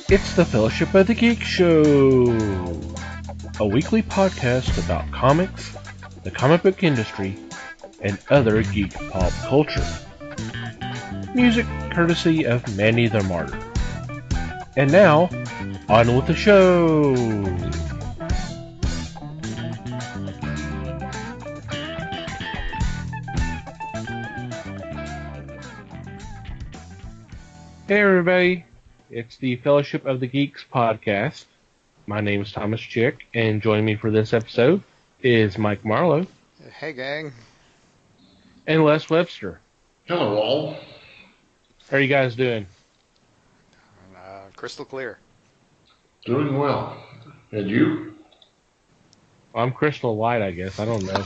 It's the Fellowship of the Geek Show, a weekly podcast about comics, the comic book industry, and other geek pop culture. Music courtesy of Manny the Martyr. And now, on with the show! Hey everybody, it's the Fellowship of the Geeks podcast. My name is Thomas Chick, and joining me for this episode is Mike Marlowe. Hey gang. And Les Webster. Hello all. How are you guys doing? Crystal clear. Doing well. And you? Well, I'm crystal light, I guess. I don't know.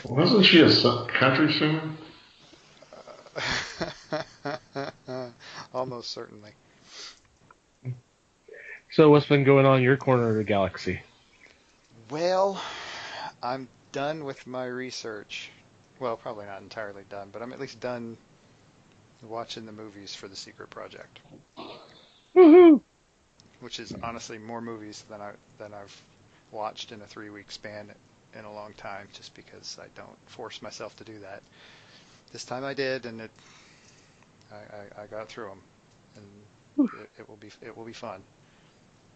Wasn't she a country singer? Almost certainly. So what's been going on in your corner of the galaxy? Well, I'm done with my research. Well, probably not entirely done, but I'm at least done watching the movies for The Secret Project. Woohoo! Which is honestly more movies than I've watched in a 3-week span in a long time, just because I don't force myself to do that. This time I did, and I got through them, and it will be fun.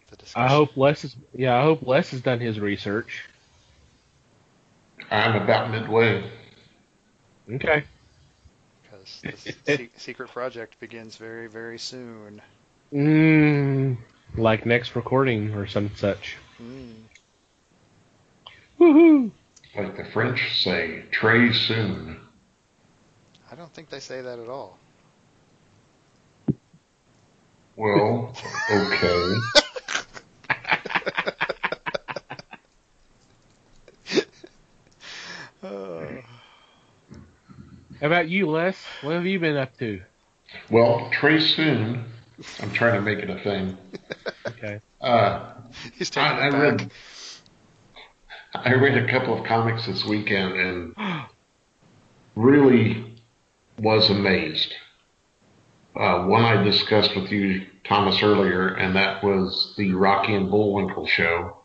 The discussion. I hope Les has done his research. I'm about midway. Okay. Because the Secret Project begins very, very soon. Like next recording or some such. Woohoo! Like the French say, très soon. I don't think they say that at all. Well, okay. How about you, Les? What have you been up to? Well, très soon. I'm trying to make it a thing. Okay. He's taking it back. I read a couple of comics this weekend and really was amazed. One I discussed with you, Thomas, earlier, and that was the Rocky and Bullwinkle Show.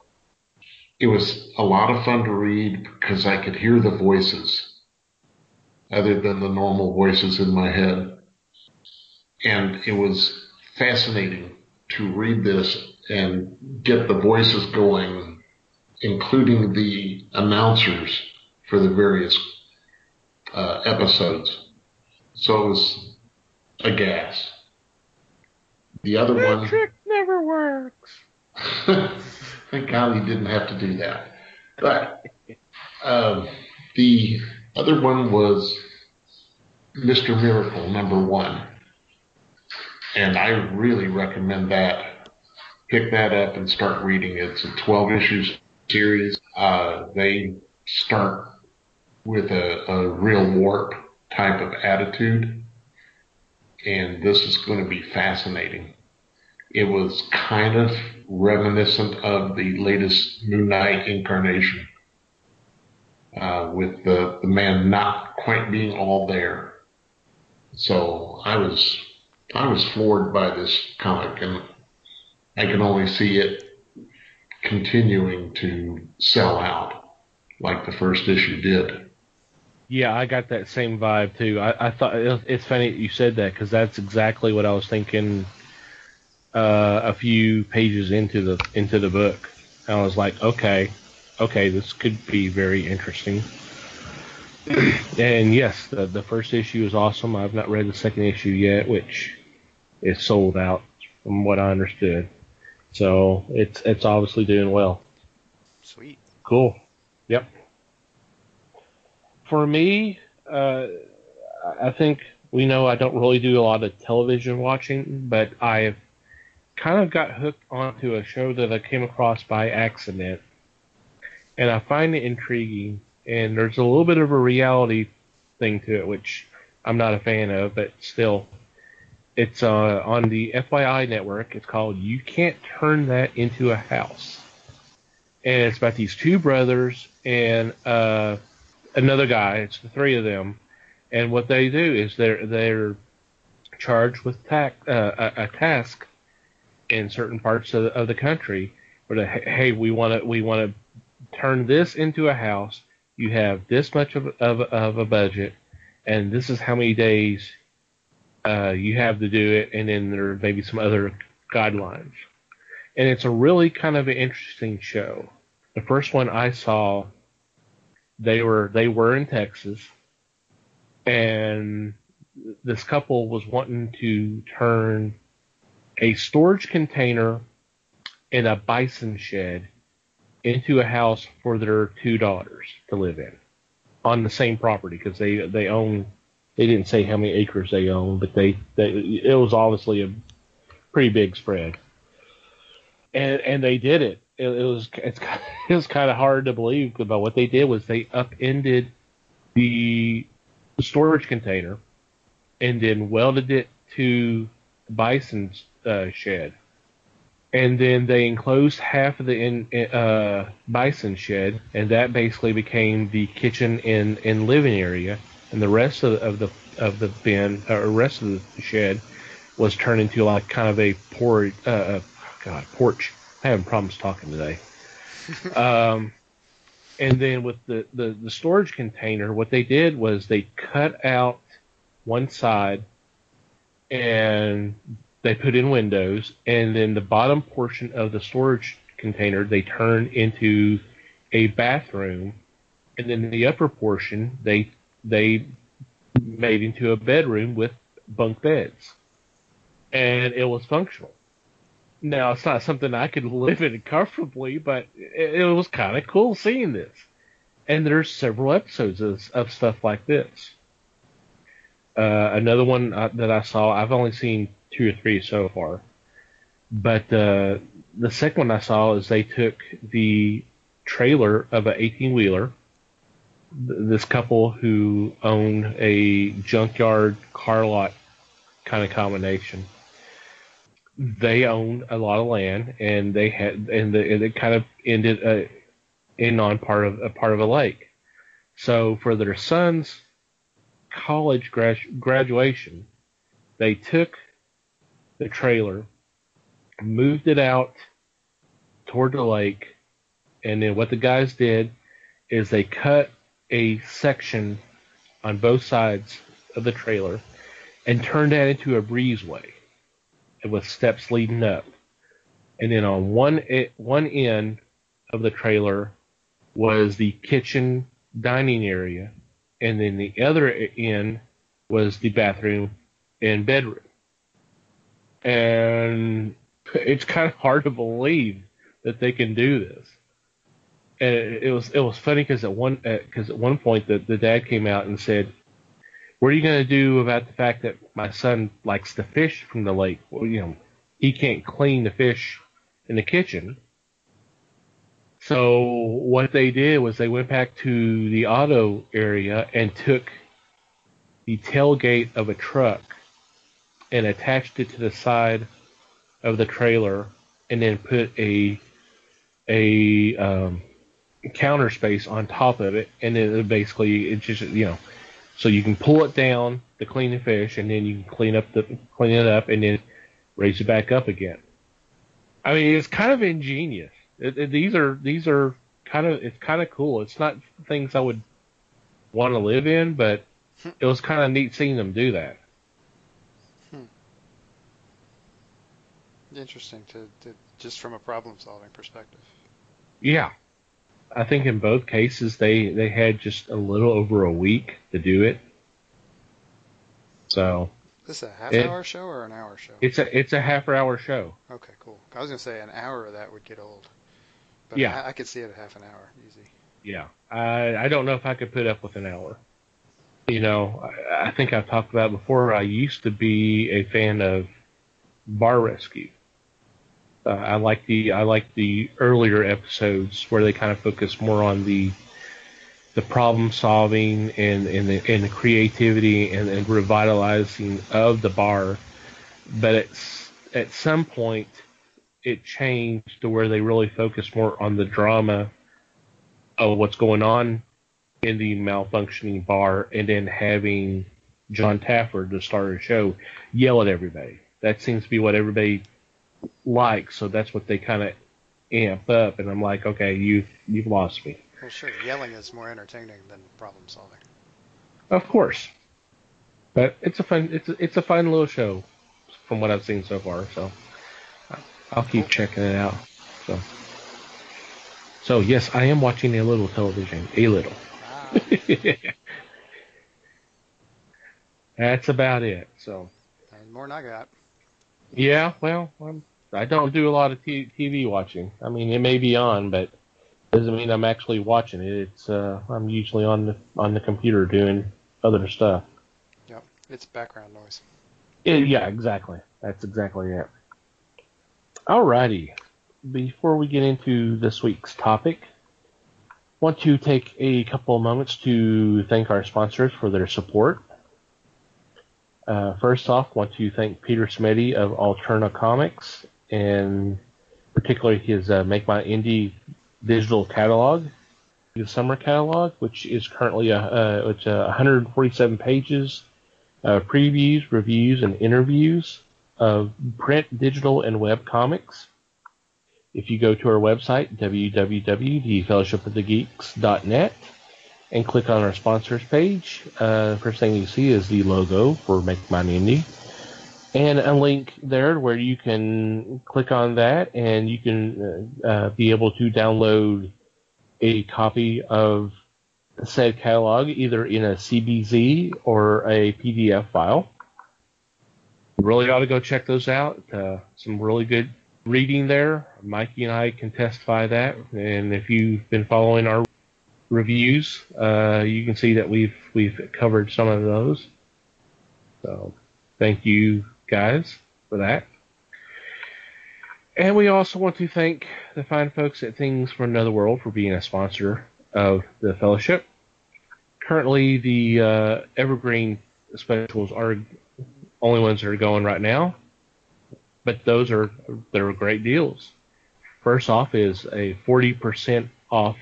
It was a lot of fun to read because I could hear the voices other than the normal voices in my head. And it was fascinating to read this and get the voices going, including the announcers for the various episodes. So it was a gas. The other one... That trick never works. Thank God he didn't have to do that. But the other one was Mr. Miracle, #1. And I really recommend that. Pick that up and start reading. It's a 12-issue series. They start with a real warp type of attitude. And this is going to be fascinating. It was kind of reminiscent of the latest Moon Knight incarnation. With the man not quite being all there. So I was floored by this comic, and I can only see it continuing to sell out like the first issue did. Yeah, I got that same vibe too. I thought it's funny that you said that because that's exactly what I was thinking. A few pages into the book, and I was like, okay, this could be very interesting. And yes, the first issue is awesome. I've not read the second issue yet, which is sold out from what I understood. So it's obviously doing well. Sweet. Cool. Yep. For me, I think we know I don't really do a lot of television watching, but I've kind of got hooked onto a show that I came across by accident, and I find it intriguing. And there's a little bit of a reality thing to it, which I'm not a fan of, but still, it's on the FYI Network. It's called You Can't Turn That Into a House, and it's about these two brothers and another guy. It's the three of them, and what they do is they're charged with a task in certain parts of the country, where hey, we want to turn this into a house. You have this much of a budget, and this is how many days you have to do it, and then there may be some other guidelines. And it's a really kind of an interesting show. The first one I saw, they were in Texas, and this couple was wanting to turn a storage container and a bison shed into a house for their two daughters to live in on the same property, because they own. They didn't say how many acres they own, but it was obviously a pretty big spread. And they did it. It was kind of hard to believe, but what they did was they upended the storage container and then welded it to Bison's shed, and then they enclosed half of the bison shed, and that basically became the kitchen and living area, and the rest of the bin or rest of the shed was turned into like kind of a porch. I'm having problems talking today. And then with the storage container, what they did was they cut out one side and they put in windows, and then the bottom portion of the storage container they turned into a bathroom, and then the upper portion they made into a bedroom with bunk beds, and it was functional. Now, it's not something I could live in comfortably, but it was kind of cool seeing this. And there's several episodes of stuff like this. Another one that I saw, I've only seen 2 or 3 so far. But the second one I saw is they took the trailer of an 18-wheeler. This couple who owned a junkyard car lot kind of combination. They owned a lot of land, and they kind of ended in on part of a lake. So for their son's college graduation, they took the trailer, moved it out toward the lake, and then what the guys did is they cut a section on both sides of the trailer and turned that into a breezeway with steps leading up. And then on one end of the trailer was the kitchen dining area, and then the other end was the bathroom and bedroom. And it's kind of hard to believe that they can do this. And it was funny because at one point the dad came out and said, "What are you going to do about the fact that my son likes to fish from the lake? Well, he can't clean the fish in the kitchen." So what they did was they went back to the auto area and took the tailgate of a truck and attached it to the side of the trailer, and then put a counter space on top of it, and then it just so you can pull it down to clean the fish, and then you can clean it up, and then raise it back up again. I mean, it's kind of ingenious. These are kind of cool. It's not things I would want to live in, but it was kind of neat seeing them do that. Interesting to just from a problem-solving perspective. Yeah. I think in both cases they had just a little over a week to do it. So is this a half-hour show or an hour show? It's a half-hour show. Okay, cool. I was gonna say an hour of that would get old, but yeah, I could see it at half an hour easy. Yeah, I don't know if I could put up with an hour. I think I've talked about it before. I used to be a fan of Bar Rescue. I like the earlier episodes where they kind of focus more on the problem solving and the creativity and revitalizing of the bar. But at some point it changed to where they really focus more on the drama of what's going on in the malfunctioning bar, and then having John Taffer to start a show, yell at everybody. That seems to be what everybody likes, so that's what they kind of amp up. And I'm like, okay, you've lost me. Well, sure, yelling is more entertaining than problem solving. Of course, but it's a fun little show from what I've seen so far. So I'll keep checking it out. So yes, I am watching a little television, a little. That's about it. So. And more than I got. Yeah, well, I don't do a lot of TV watching. I mean, it may be on, but doesn't mean I'm actually watching it. It's I'm usually on the computer doing other stuff. Yep, it's background noise. Yeah, exactly. That's exactly it. Alrighty. Before we get into this week's topic, I want to take a couple of moments to thank our sponsors for their support. First off, want to thank Peter Smitty of Alterna Comics, and particularly his Make My Indie digital catalog, the summer catalog, which is currently 147 pages, previews, reviews, and interviews of print, digital, and web comics. If you go to our website, www.thefellowshipofthegeeks.net, and click on our sponsors page, first thing you see is the logo for Make Mine Indie, and a link there where you can click on that, and you can be able to download a copy of said catalog, either in a CBZ or a PDF file. You really ought to go check those out. Some really good reading there. Mikey and I can testify that, and if you've been following our reviews, you can see that we've covered some of those. So thank you guys for that. And we also want to thank the fine folks at Things from Another World for being a sponsor of the Fellowship. Currently, the Evergreen specials are only ones that are going right now, but they're great deals. First off is a 40% off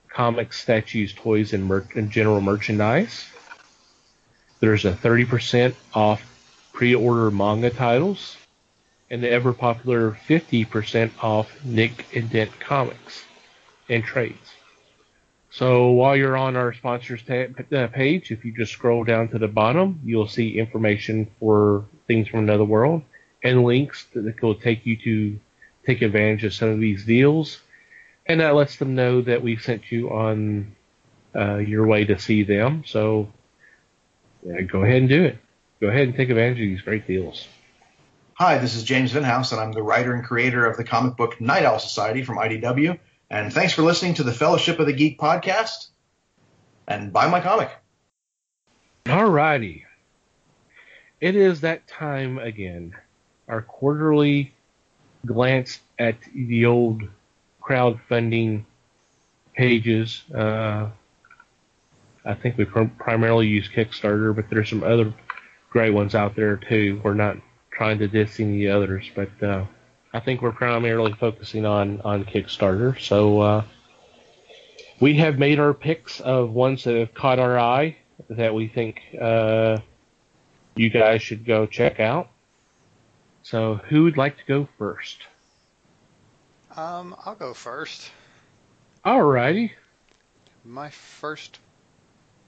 comics, statues, toys, and general merchandise. There's a 30% off pre-order manga titles, and the ever-popular 50% off Nick and Dent comics and trades. So while you're on our sponsors page, if you just scroll down to the bottom, you'll see information for Things from Another World and links that will take you to take advantage of some of these deals. And that lets them know that we've sent you on your way to see them. So go ahead and do it. Go ahead and take advantage of these great deals. Hi, this is James Vinhouse, and I'm the writer and creator of the comic book Night Owl Society from IDW. And thanks for listening to the Fellowship of the Geek podcast. And buy my comic. Alrighty. It is that time again. Our quarterly glance at the old crowdfunding pages. I think we primarily use Kickstarter, but there's some other great ones out there too. We're not trying to diss any others, but I think we're primarily focusing on Kickstarter. So we have made our picks of ones that have caught our eye that we think you guys should go check out. So who would like to go first? I'll go first. Alrighty. My first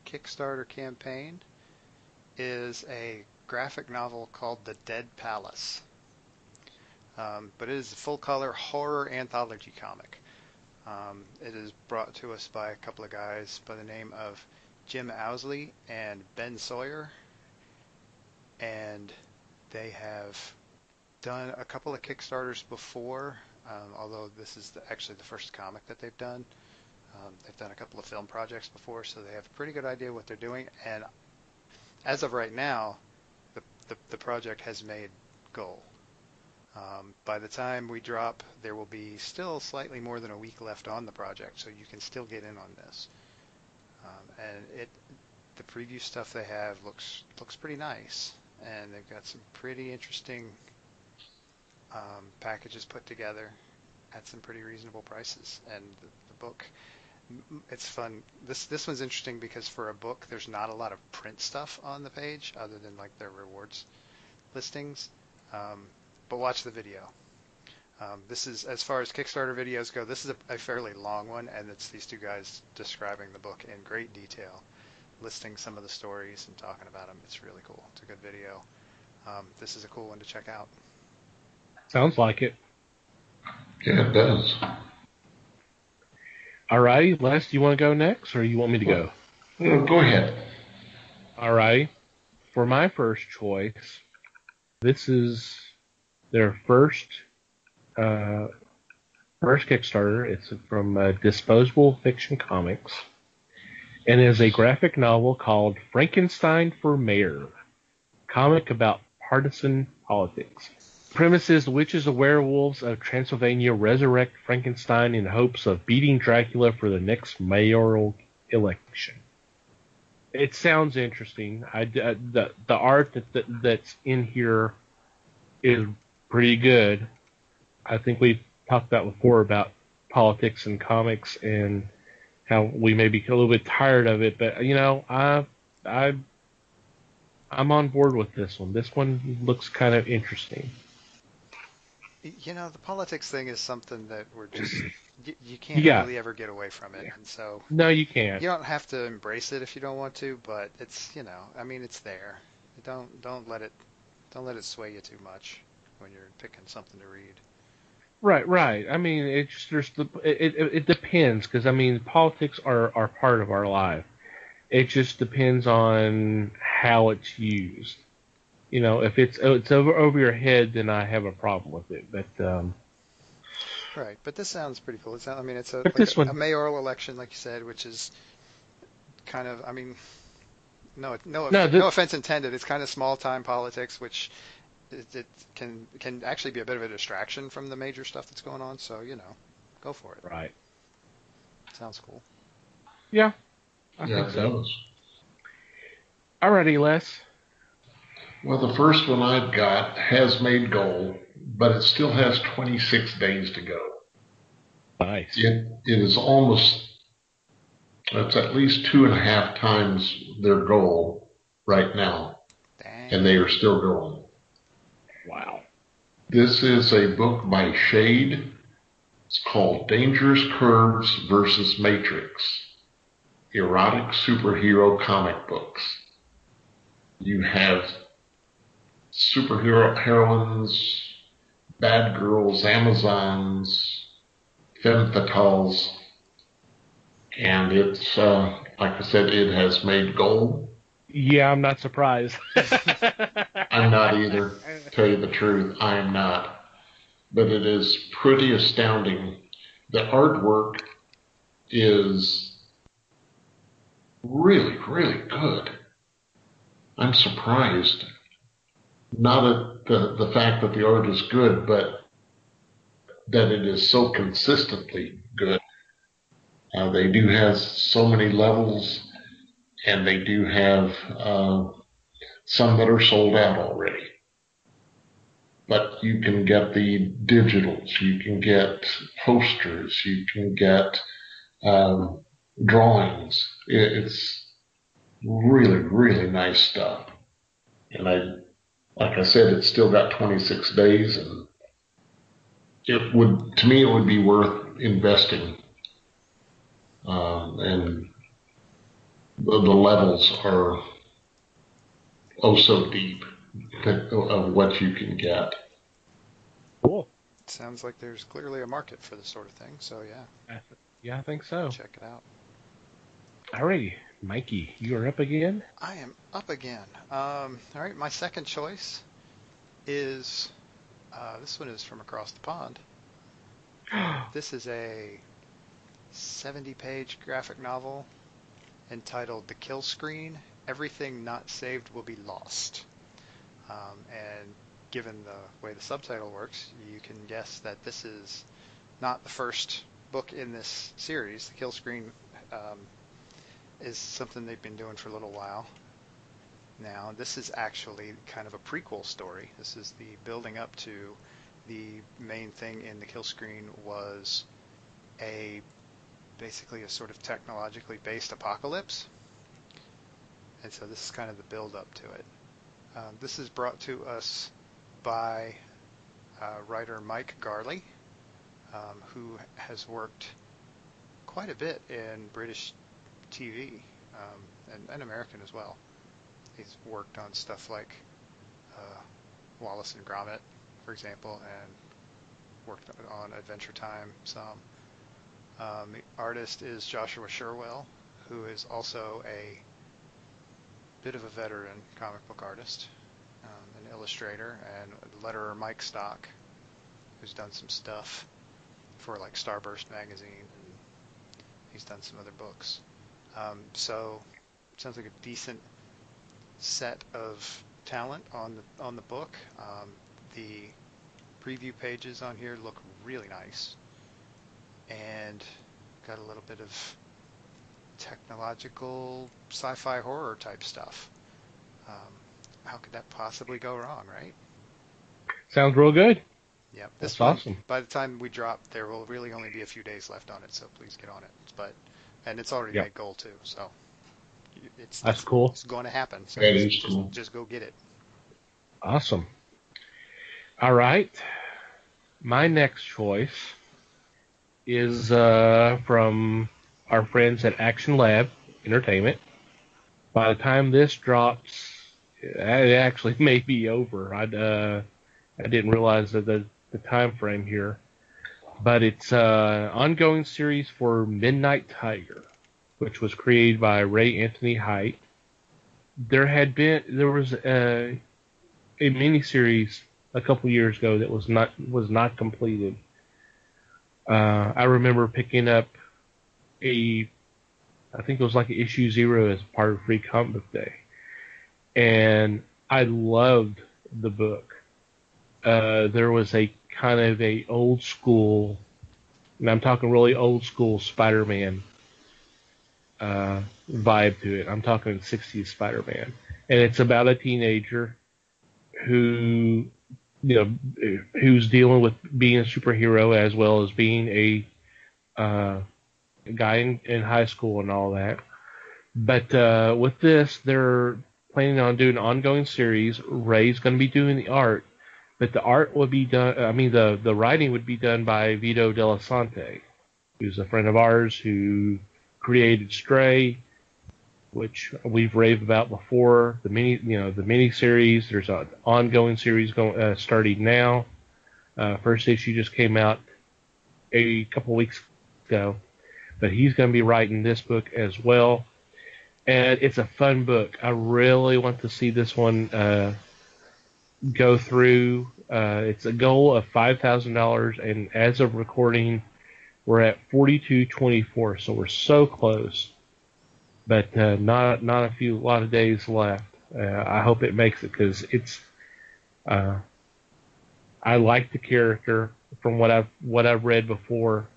Kickstarter campaign is a graphic novel called The Dead Palace. But it is a full-color horror anthology comic. It is brought to us by a couple of guys by the name of Jim Owsley and Ben Sawyer. And they have done a couple of Kickstarters before, although this is actually the first comic that they've done. They've done a couple of film projects before, so they have a pretty good idea what they're doing. And as of right now, the project has made goal. By the time we drop, there will be still slightly more than a week left on the project, so you can still get in on this. And the preview stuff they have looks pretty nice, and they've got some pretty interesting packages put together at some pretty reasonable prices. And the book It's fun. This one's interesting because for a book, there's not a lot of print stuff on the page other than like their rewards listings. But watch the video. This is, as far as Kickstarter videos go, this is a fairly long one, and it's these two guys describing the book in great detail, listing some of the stories and talking about them. It's really cool. It's a good video. This is a cool one to check out. Sounds like it. Yeah, it does. All right, Les, do you want to go next, or you want me to go? Go ahead. All right. For my first choice, this is their first Kickstarter. It's from Disposable Fiction Comics, and is a graphic novel called Frankenstein for Mayor, comic about partisan politics. Premise is the witches and werewolves of Transylvania resurrect Frankenstein in hopes of beating Dracula for the next mayoral election. It sounds interesting. The art that's in here is pretty good. I think we've talked about before about politics and comics and how we may be a little bit tired of it, but I'm on board with this one. This one looks kind of interesting. The politics thing is something that we're just you can't really ever get away from it, and so no, you can't. You don't have to embrace it if you don't want to, but it's it's there. Don't let it sway you too much when you're picking something to read. Right. I mean, it's just it depends, because I mean politics are part of our life. It just depends on how it's used. If it's over your head, then I have a problem with it. But right. But this sounds pretty cool. It's a mayoral election, like you said, which is kind of, no offense intended. It's kind of small time politics, which it can actually be a bit of a distraction from the major stuff that's going on. So go for it. Right. Sounds cool. Yeah. I think so. Alrighty, Les. Well, the first one I've got has made goal, but it still has 26 days to go. Nice. It is it's at least 2.5 times their goal right now. Dang. And they are still going. Wow. This is a book by Shade. It's called Dangerous Curves versus Matrix. Erotic superhero comic books. You have superhero heroines, bad girls, Amazons, femme fatales, and it's, like I said, it has made gold. Yeah, I'm not surprised. I'm not either, to tell you the truth, I am not. But it is pretty astounding. The artwork is really, really good. I'm surprised. Not at the fact that the art is good, but that it is so consistently good. They do have so many levels, and they do have some that are sold out already. But you can get the digitals, you can get posters, you can get drawings. It's really, really nice stuff. And like I said, it's still got 26 days, and it would be worth investing. And the levels are so deep of what you can get. Cool. Sounds like there's clearly a market for this sort of thing, so yeah. Yeah, I think so. Check it out. Alrighty, Mikey, you are up again? I am up again. All right, my second choice is, this one is from across the pond. This is a 70-page graphic novel entitled The Kill Screen, Everything Not Saved Will Be Lost. And given the way the subtitle works, you can guess that this is not the first book in this series. The Kill Screen is something they've been doing for a little while now. This is actually kind of a prequel story. This is the building up to the main thing in The Kill Screen was a basically a sort of technologically based apocalypse. And so this is kind of the build-up to it. This is brought to us by writer Mike Garley, who has worked quite a bit in British TV and American as well. He's worked on stuff like Wallace and Gromit, for example, and worked on Adventure Time some. The artist is Joshua Sherwell, who is also a bit of a veteran comic book artist, an illustrator, and letterer Mike Stock, who's done some stuff for like Starburst magazine, and he's done some other books. So it sounds like a decent set of talent on the book. The preview pages on here look really nice, and got a little bit of technological sci-fi horror type stuff. How could that possibly go wrong, right? Sounds real good. Yep. That's awesome. By the time we drop, there will really only be a few days left on it, so please get on it. And it's already made goal too, so that's cool. It's going to happen. So just go get it. Awesome. All right. My next choice is from our friends at Action Lab Entertainment. By the time this drops, it actually may be over. I didn't realize that the time frame here, but it's an ongoing series for Midnight Tiger, which was created by Ray Anthony Height. There was a miniseries a couple years ago that was not completed. I remember picking up I think it was like issue 0 as part of Free Comic Book Day, and I loved the book. There was a kind of a old school, and I'm talking really old school Spider-Man vibe to it. I'm talking 60s Spider-Man, and it's about a teenager who's dealing with being a superhero as well as being a guy in high school and all that. But with this, they're planning on doing an ongoing series. Ray's going to be doing the art, but the art would be done. The writing would be done by Vito Delasante, who's a friend of ours who created Stray, which we've raved about before. The mini series. There's an ongoing series starting now. First issue just came out a couple weeks ago, but he's going to be writing this book as well. And it's a fun book. I really want to see this one go through. It's a goal of $5,000, and as of recording, we're at 4224, so we're so close. But not a lot of days left. I hope it makes it, because it's. I like the character from what I've read before.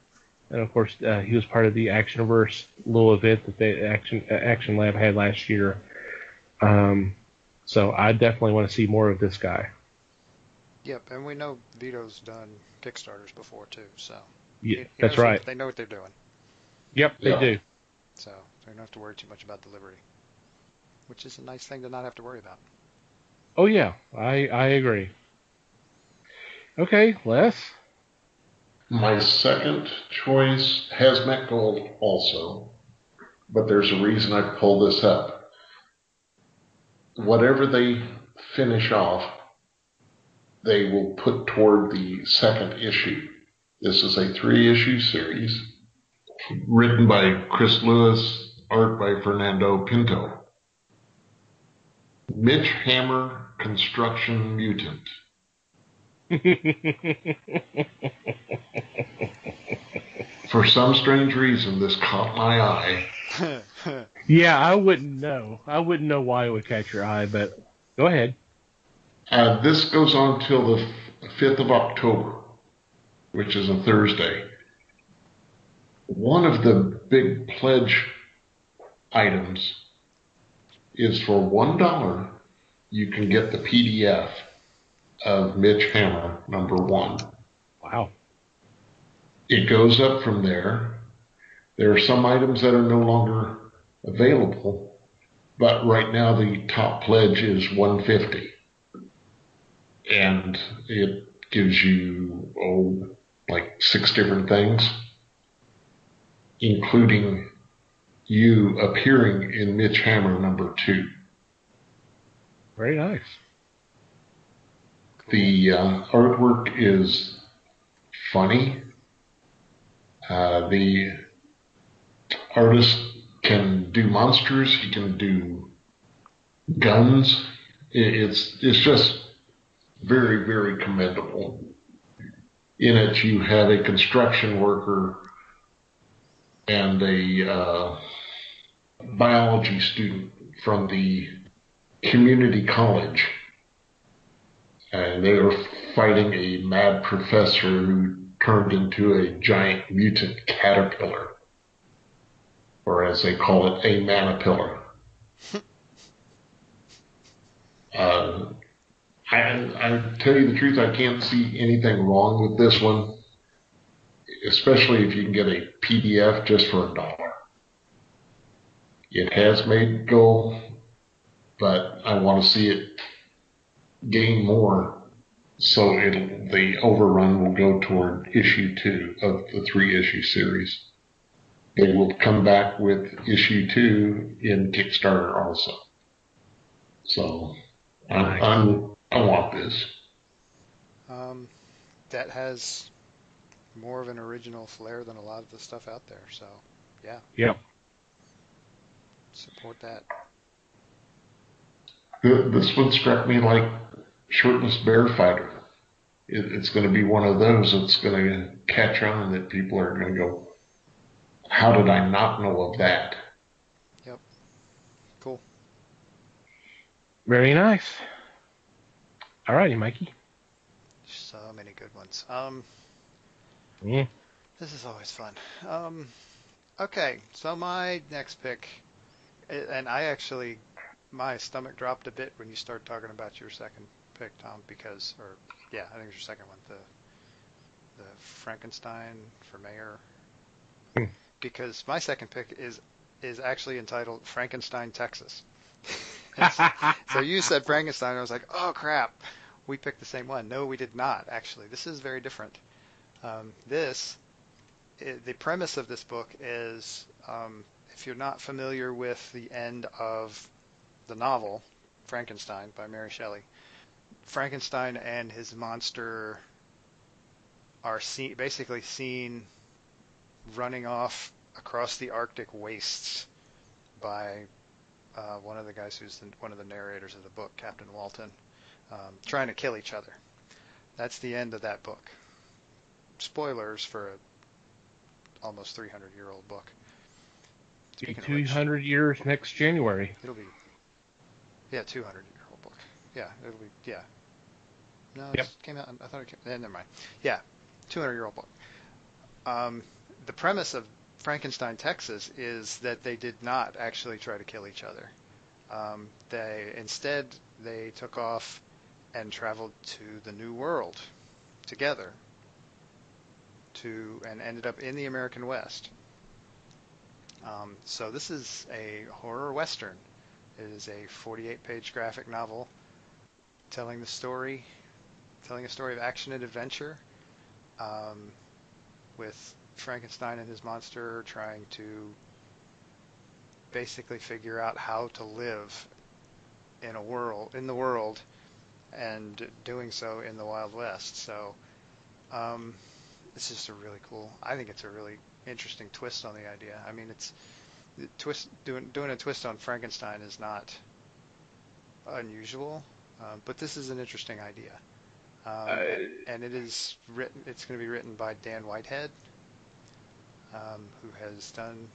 And of course, he was part of the Actionverse little event that the Action Lab had last year. So I definitely want to see more of this guy. Yep, and we know Vito's done Kickstarters before too, so yeah, that's right. They know what they're doing. Yep, they do. So they don't have to worry too much about delivery, which is a nice thing to not have to worry about. Oh yeah, I agree. Okay, Les. My second choice has met gold also, but there's a reason I pulled this up. Whatever they finish off, they will put toward the second issue. This is a 3-issue series written by Chris Lewis, art by Fernando Pinto. Mitch Hammer, Construction Mutant. For some strange reason, this caught my eye. Yeah, I wouldn't know. I wouldn't know why it would catch your eye, but go ahead. This goes on till the 5th of October, which is a Thursday. One of the big pledge items is for $1, you can get the PDF of Mitch Hammer, #1. Wow. It goes up from there. There are some items that are no longer available, but right now the top pledge is $150, and it gives you like 6 different things, including you appearing in Mitch Hammer #2. Very nice. Cool. The artwork is funny. The artist can do monsters. He can do guns. It's just very, very commendable. In it, you have a construction worker and a biology student from the community college. And they are fighting a mad professor who turned into a giant mutant caterpillar, or as they call it, a manapillar. I tell you the truth, I can't see anything wrong with this one, especially if you can get a PDF just for $1. It has made goal, but I want to see it gain more, so the overrun will go toward issue 2 of the 3-issue series. They will come back with issue 2 in Kickstarter also. So I want this. That has more of an original flair than a lot of the stuff out there. So, yeah. Yep. Support that. This one struck me like Shirtless Bear Fighter. It's going to be one of those that's going to catch on, that people are going to go, how did I not know of that? Yep. Cool. Very nice. All righty, Mikey. So many good ones. Yeah. This is always fun. Okay, so my next pick, and my stomach dropped a bit when you started talking about your second pick, Tom, I think it was your second one, the Frankenstein for mayor, because my second pick is actually entitled Frankenstein, Texas. So you said Frankenstein, and I was like, oh crap, we picked the same one. No, we did not, actually. This is very different. The premise of this book is, if you're not familiar with the end of the novel Frankenstein by Mary Shelley, Frankenstein and his monster are basically seen running off across the Arctic wastes by one of the guys who's one of the narrators of the book, Captain Walton, trying to kill each other. That's the end of that book. Spoilers for a almost 300-year-old book. Be 200 years next January. It'll be, 200-year-old book. Yeah, it'll be, yeah. No, Yep. It came out, I thought it came, never mind. Yeah, 200-year-old book. The premise of Frankenstein, Texas is that they did not actually try to kill each other. Instead, they took off and traveled to the New World together and ended up in the American West. So this is a horror western. It is a 48-page graphic novel telling a story of action and adventure, with Frankenstein and his monster trying to basically figure out how to live in the world, and doing so in the Wild West. So it's just I think it's a really interesting twist on the idea. I mean, doing a twist on Frankenstein is not unusual, but this is an interesting idea. And it's going to be written by Dan Whitehead, who has done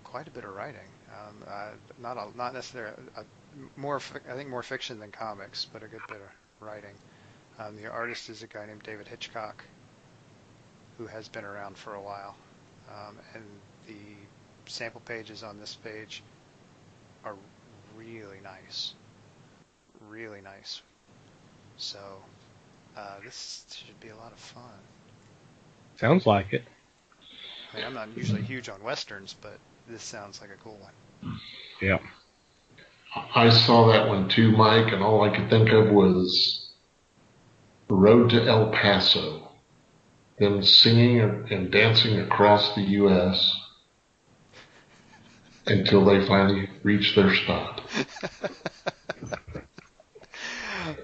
quite a bit of writing. Not necessarily more fiction than comics, but a good bit of writing. The artist is a guy named David Hitchcock, who has been around for a while. And the sample pages on this page are really nice. Really nice. So this should be a lot of fun. Sounds like it. I mean, I'm not usually huge on westerns, but this sounds like a cool one. Yeah. I saw that one too, Mike, and all I could think of was Road to El Paso. Them singing and dancing across the U.S. until they finally reach their stop.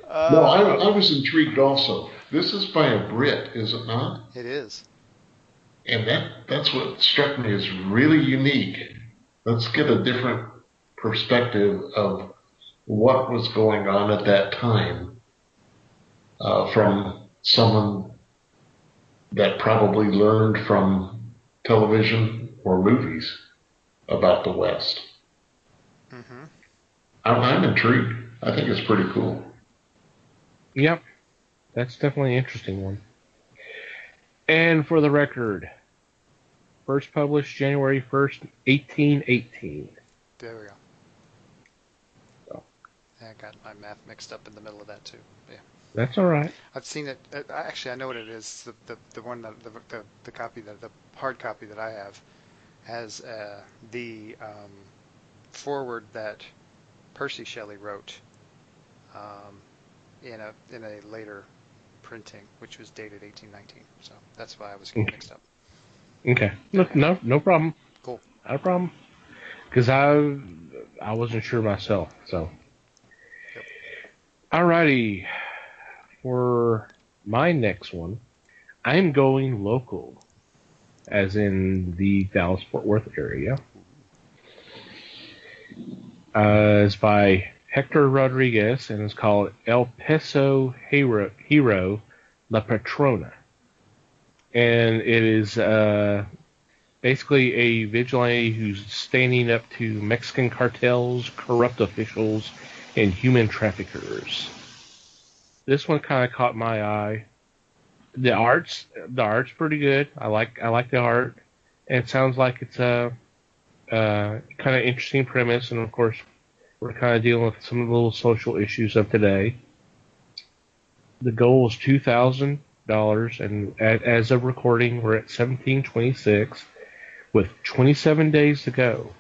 No, I was intrigued also. This is by a Brit, is it not? It is. And that's what struck me as really unique. Let's get a different perspective of what was going on at that time from someone that probably learned from television or movies about the West. Mm-hmm. I'm intrigued. I think it's pretty cool. Yep. That's definitely an interesting one. And for the record, first published January 1st, 1818. There we go. So. Yeah, I got my math mixed up in the middle of that too. Yeah. That's all right. I've seen it. Actually, I know what it is. The one that the copy the hard copy that I have has the foreword that Percy Shelley wrote in a later printing, which was dated 1819. So that's why I was getting mixed up. Okay. No problem. Cool. Not a problem. Because I wasn't sure myself. So. Yep. Alrighty. For my next one, I'm going local, as in the Dallas-Fort Worth area. It's by Hector Rodriguez, and it's called El Peso Hero La Patrona. And it is basically a vigilante who's standing up to Mexican cartels, corrupt officials, and human traffickers. This one kind of caught my eye. The art's pretty good. I like the art, and it sounds like it's a kind of interesting premise. And of course, we're kind of dealing with some of the little social issues of today. The goal is $2,000, and as of recording, we're at 1726 with 27 days to go.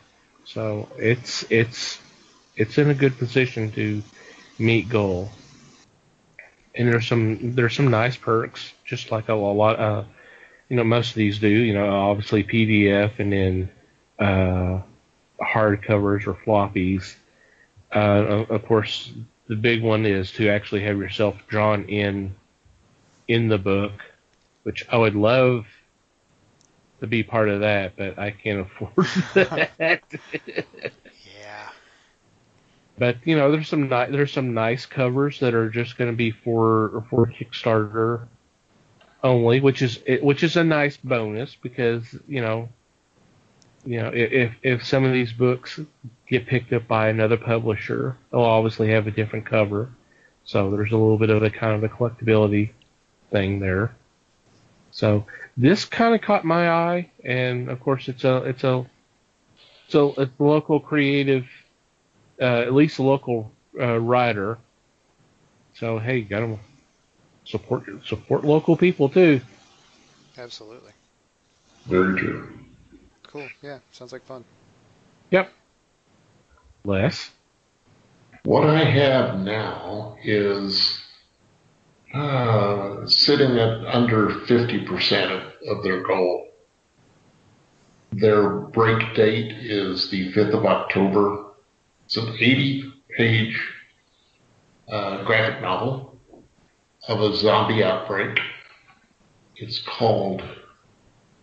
So it's in a good position to meet goal. And there's some nice perks, just like a lot, most of these do. Obviously PDF and then hardcovers or floppies. Of course, the big one is to actually have yourself drawn in the book, which I would love to be part of that, but I can't afford that. Yeah. But there's some nice covers that are just going to be for Kickstarter only, which is a nice bonus because if some of these books get picked up by another publisher, they'll obviously have a different cover. So there's a little bit of a kind of a collectability thing there. So this kind of caught my eye, and of course it's a local creative. At least a local writer. So hey, gotta support local people too. Absolutely. Very true. Cool. Yeah, sounds like fun. Yep. Les? What I have now is sitting at under 50% of their goal. Their break date is the 5th of October. It's an 80-page graphic novel of a zombie outbreak. It's called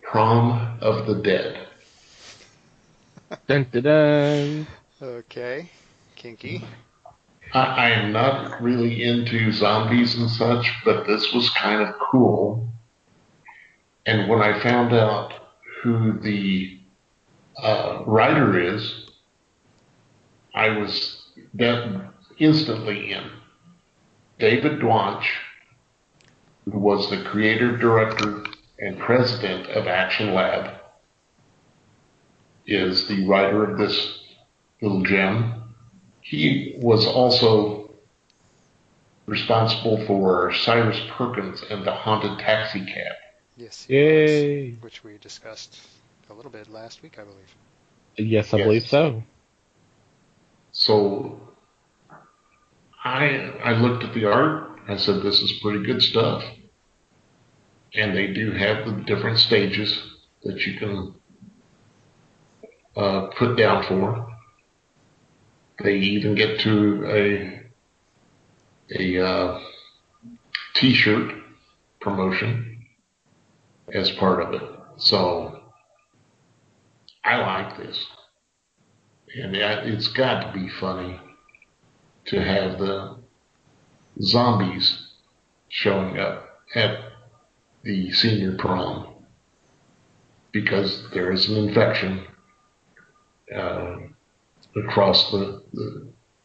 Prom of the Dead. Dun, dun, dun. Okay. Kinky. I am not really into zombies and such, but this was kind of cool. And when I found out who the writer is, I was instantly in. David Dwanch, who was the creator, director, and president of Action Lab, is the writer of this little gem. He was also responsible for Cyrus Perkins and the Haunted Taxi Cab. Yes. Yay! Which we discussed a little bit last week, I believe. Yes, I believe so. So I looked at the art. I said, this is pretty good stuff. And they do have the different stages that you can put down for. They even get to a T-shirt promotion as part of it. So I like this, and it's got to be funny to have the zombies showing up at the senior prom because there is an infection across the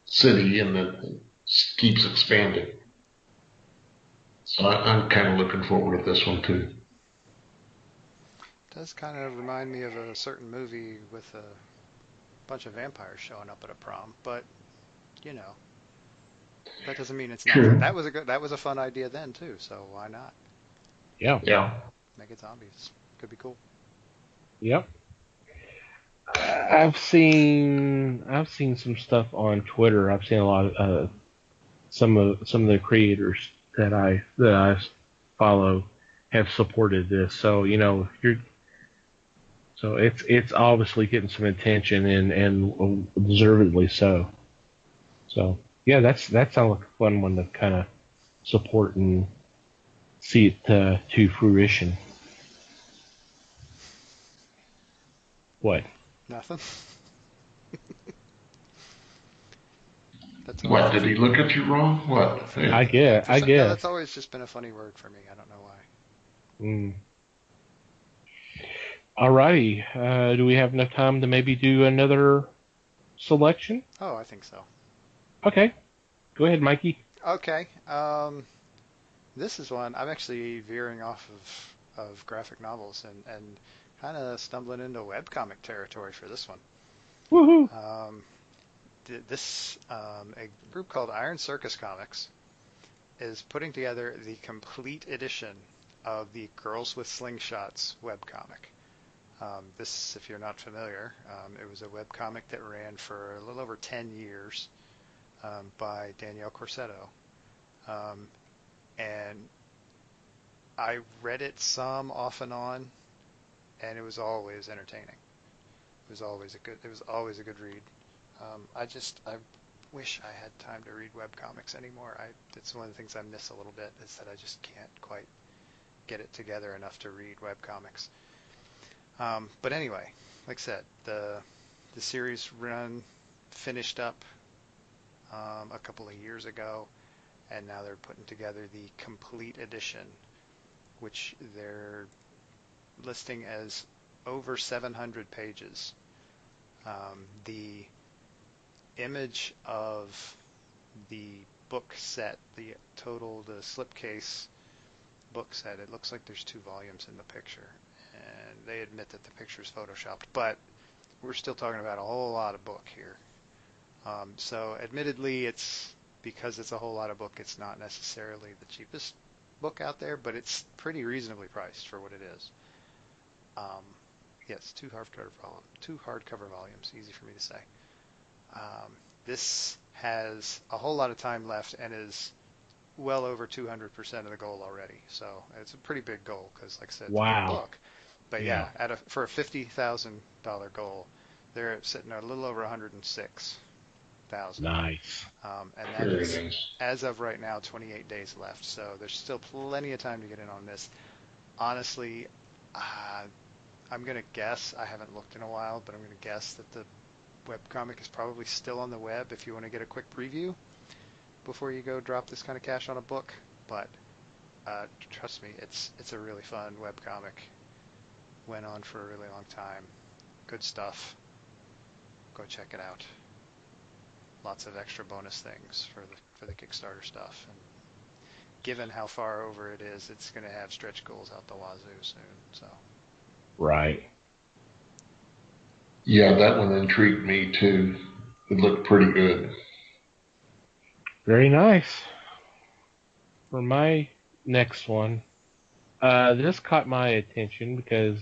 city, and it keeps expanding. So I'm kind of looking forward to this one too. It does kind of remind me of a certain movie with a bunch of vampires showing up at a prom, but you know, that doesn't mean it's not. True. That was a fun idea then too. So why not Yeah. make it zombies? Could be cool. Yep. I've seen some stuff on Twitter. I've seen a lot of some of the creators that I follow have supported this. So so it's obviously getting some attention and deservedly so. So yeah, that sounds like a fun one to kind of support and see it to fruition. What? Nothing. That's What, did he look at you wrong? What? Yeah. I guess. No, that's always just been a funny word for me. I don't know why. Alrighty. Do we have enough time to maybe do another selection? Oh, I think so. Okay. Go ahead, Mikey. Okay. This is one I'm actually veering off of graphic novels and kind of stumbling into webcomic territory for this one. Woohoo! A group called Iron Circus Comics is putting together the complete edition of the Girls with Slingshots webcomic. This, if you're not familiar, it was a webcomic that ran for a little over 10 years by Danielle Corsetto. And I read it some off and on, and it was always entertaining. It was always a good read. I wish I had time to read webcomics anymore. It's one of the things I miss a little bit, is that I just can't quite get it together enough to read webcomics. But anyway, like I said, the series run finished up a couple of years ago, and now they're putting together the complete edition, which they're listing as over 700 pages. The image of the book set, the slipcase book set, it looks like there's 2 volumes in the picture, and they admit that the picture's photoshopped, but we're still talking about a whole lot of book here. So admittedly, because it's a whole lot of book, it's not necessarily the cheapest book out there, but it's pretty reasonably priced for what it is. Yes, 2 hardcover volumes, easy for me to say. This has a whole lot of time left and is well over 200% of the goal already. So it's a pretty big goal because, like I said, it's a big book. But yeah, for a $50,000 goal, they're sitting at a little over 106,000. Nice. And that is, as of right now, 28 days left. So there's still plenty of time to get in on this. Honestly, I'm going to guess, I haven't looked in a while, but I'm going to guess that the webcomic is probably still on the web if you want to get a quick preview before you go drop this kind of cash on a book. But trust me, it's a really fun webcomic. Went on for a really long time. Good stuff. Go check it out. Lots of extra bonus things for the Kickstarter stuff. And given how far over it is, it's going to have stretch goals out the wazoo soon. So. Right. Yeah, that one intrigued me too. It looked pretty good. Very nice. For my next one, this caught my attention because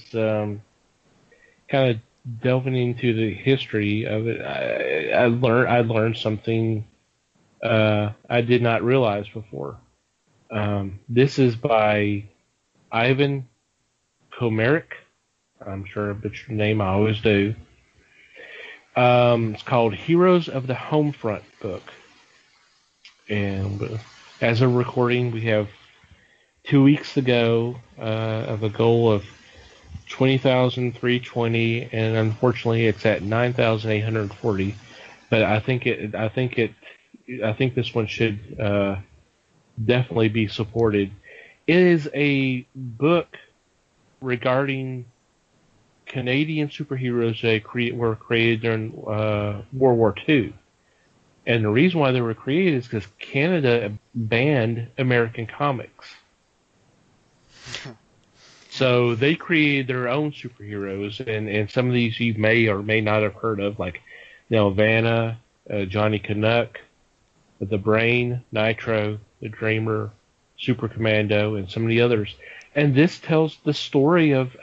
kind of delving into the history of it, I learned something I did not realize before. This is by Ivan Komarik. I'm sure I butchered your name. I always do. It's called Heroes of the Homefront book. And as a recording, we have 2 weeks to go of a goal of 20,320, and unfortunately, it's at 9,840. But I think this one should definitely be supported. It is a book regarding Canadian superheroes that were created during World War II. And the reason why they were created is because Canada banned American comics. So they created their own superheroes, and some of these you may or may not have heard of, like Nelvana, Johnny Canuck, The Brain, Nitro, The Dreamer, Super Commando, and some of the others. And this tells the story of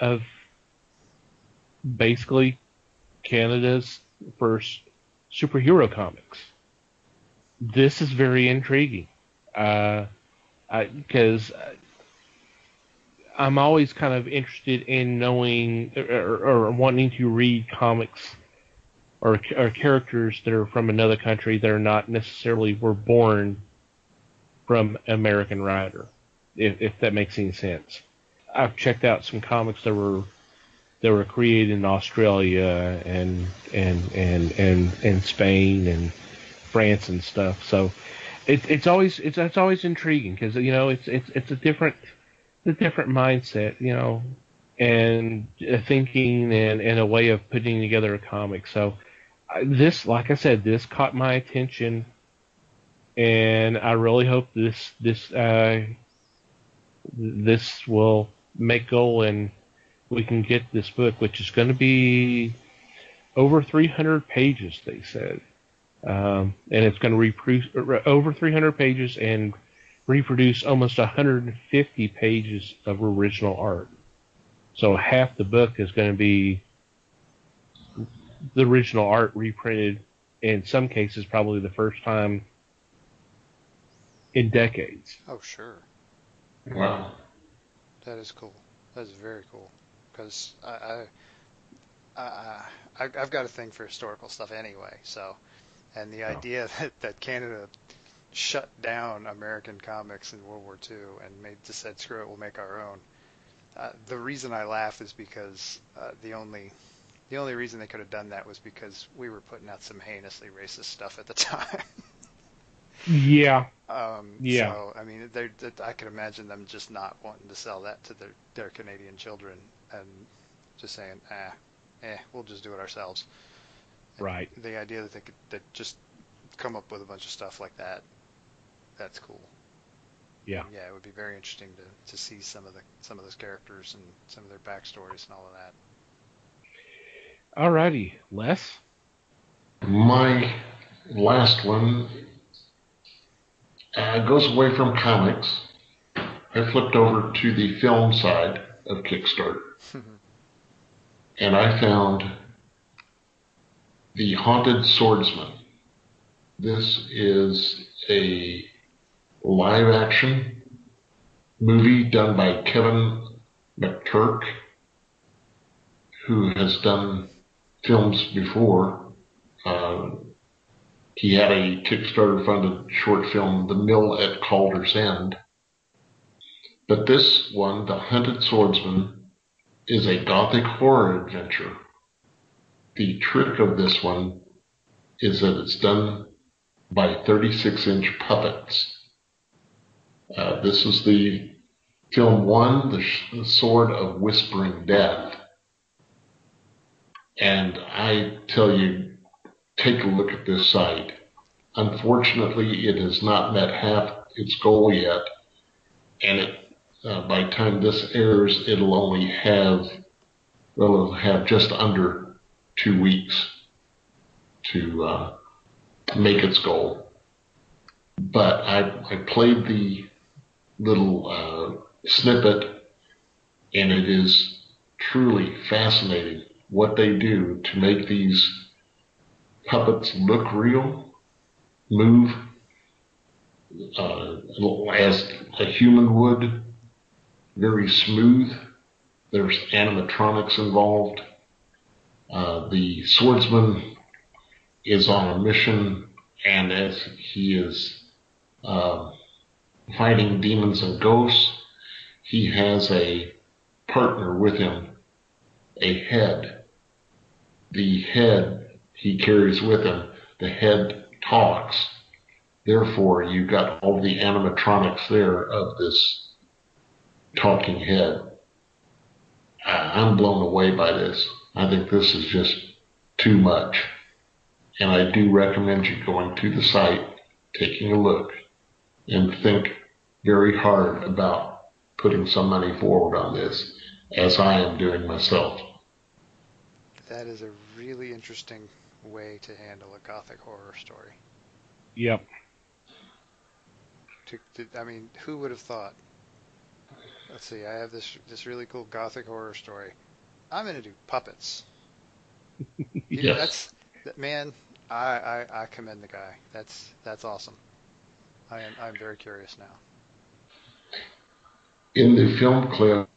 basically Canada's first superhero comics. This is very intriguing because I'm always kind of interested in knowing or wanting to read comics or characters that are from another country that are not necessarily were born from an American writer, if that makes any sense. I've checked out some comics that were created in Australia and Spain and France and stuff. So it's always intriguing because it's a different mindset, and a thinking and a way of putting together a comic. So this, like I said, this caught my attention, and I really hope this will make goal and we can get this book, which is going to be over 300 pages, they said. And it's going to reproduce over 300 pages and reproduce almost 150 pages of original art. So half the book is going to be the original art reprinted, in some cases probably the first time in decades. Oh, sure. Wow. That is cool. That is very cool. Because I've got a thing for historical stuff anyway. So, and the idea that Canada shut down American comics in World War II and just said, screw it, we'll make our own. The reason I laugh is because the only reason they could have done that was because we were putting out some heinously racist stuff at the time. Yeah. Yeah. So, I mean, I could imagine them just not wanting to sell that to their Canadian children and just saying, we'll just do it ourselves. And right. The idea that they could just come up with a bunch of stuff like that, that's cool. Yeah. And yeah, it would be very interesting to see some of those characters and some of their backstories and all of that. Alrighty, Les? My last one goes away from comics. I flipped over to the film side of Kickstarter. And I found The Haunted Swordsman. This is a live-action movie done by Kevin McTurk, who has done films before. He had a Kickstarter-funded short film, The Mill at Calder's End. But this one, The Hunted Swordsman, is a gothic horror adventure. The trick of this one is that it's done by 36-inch puppets. This is the film one, The Sword of Whispering Death. And I tell you, take a look at this site. Unfortunately, it has not met half its goal yet, and by the time this airs, it'll have just under 2 weeks to make its goal. But I played the little snippet, and it is truly fascinating what they do to make these puppets look real, move as a human would, very smooth. There's animatronics involved. The swordsman is on a mission, and as he is fighting demons and ghosts, he has a partner with him, a head. The head he carries with him, the head talks. Therefore, you've got all the animatronics there of this talking head. I'm blown away by this. I think this is just too much. And I do recommend you going to the site, taking a look, and think very hard about putting some money forward on this, as I am doing myself. That is a really interesting way to handle a gothic horror story. Yep. I mean, who would have thought? Let's see, I have this really cool gothic horror story. I'm going to do puppets. Yes. Man, I commend the guy. That's awesome. I'm very curious now. In the film clip,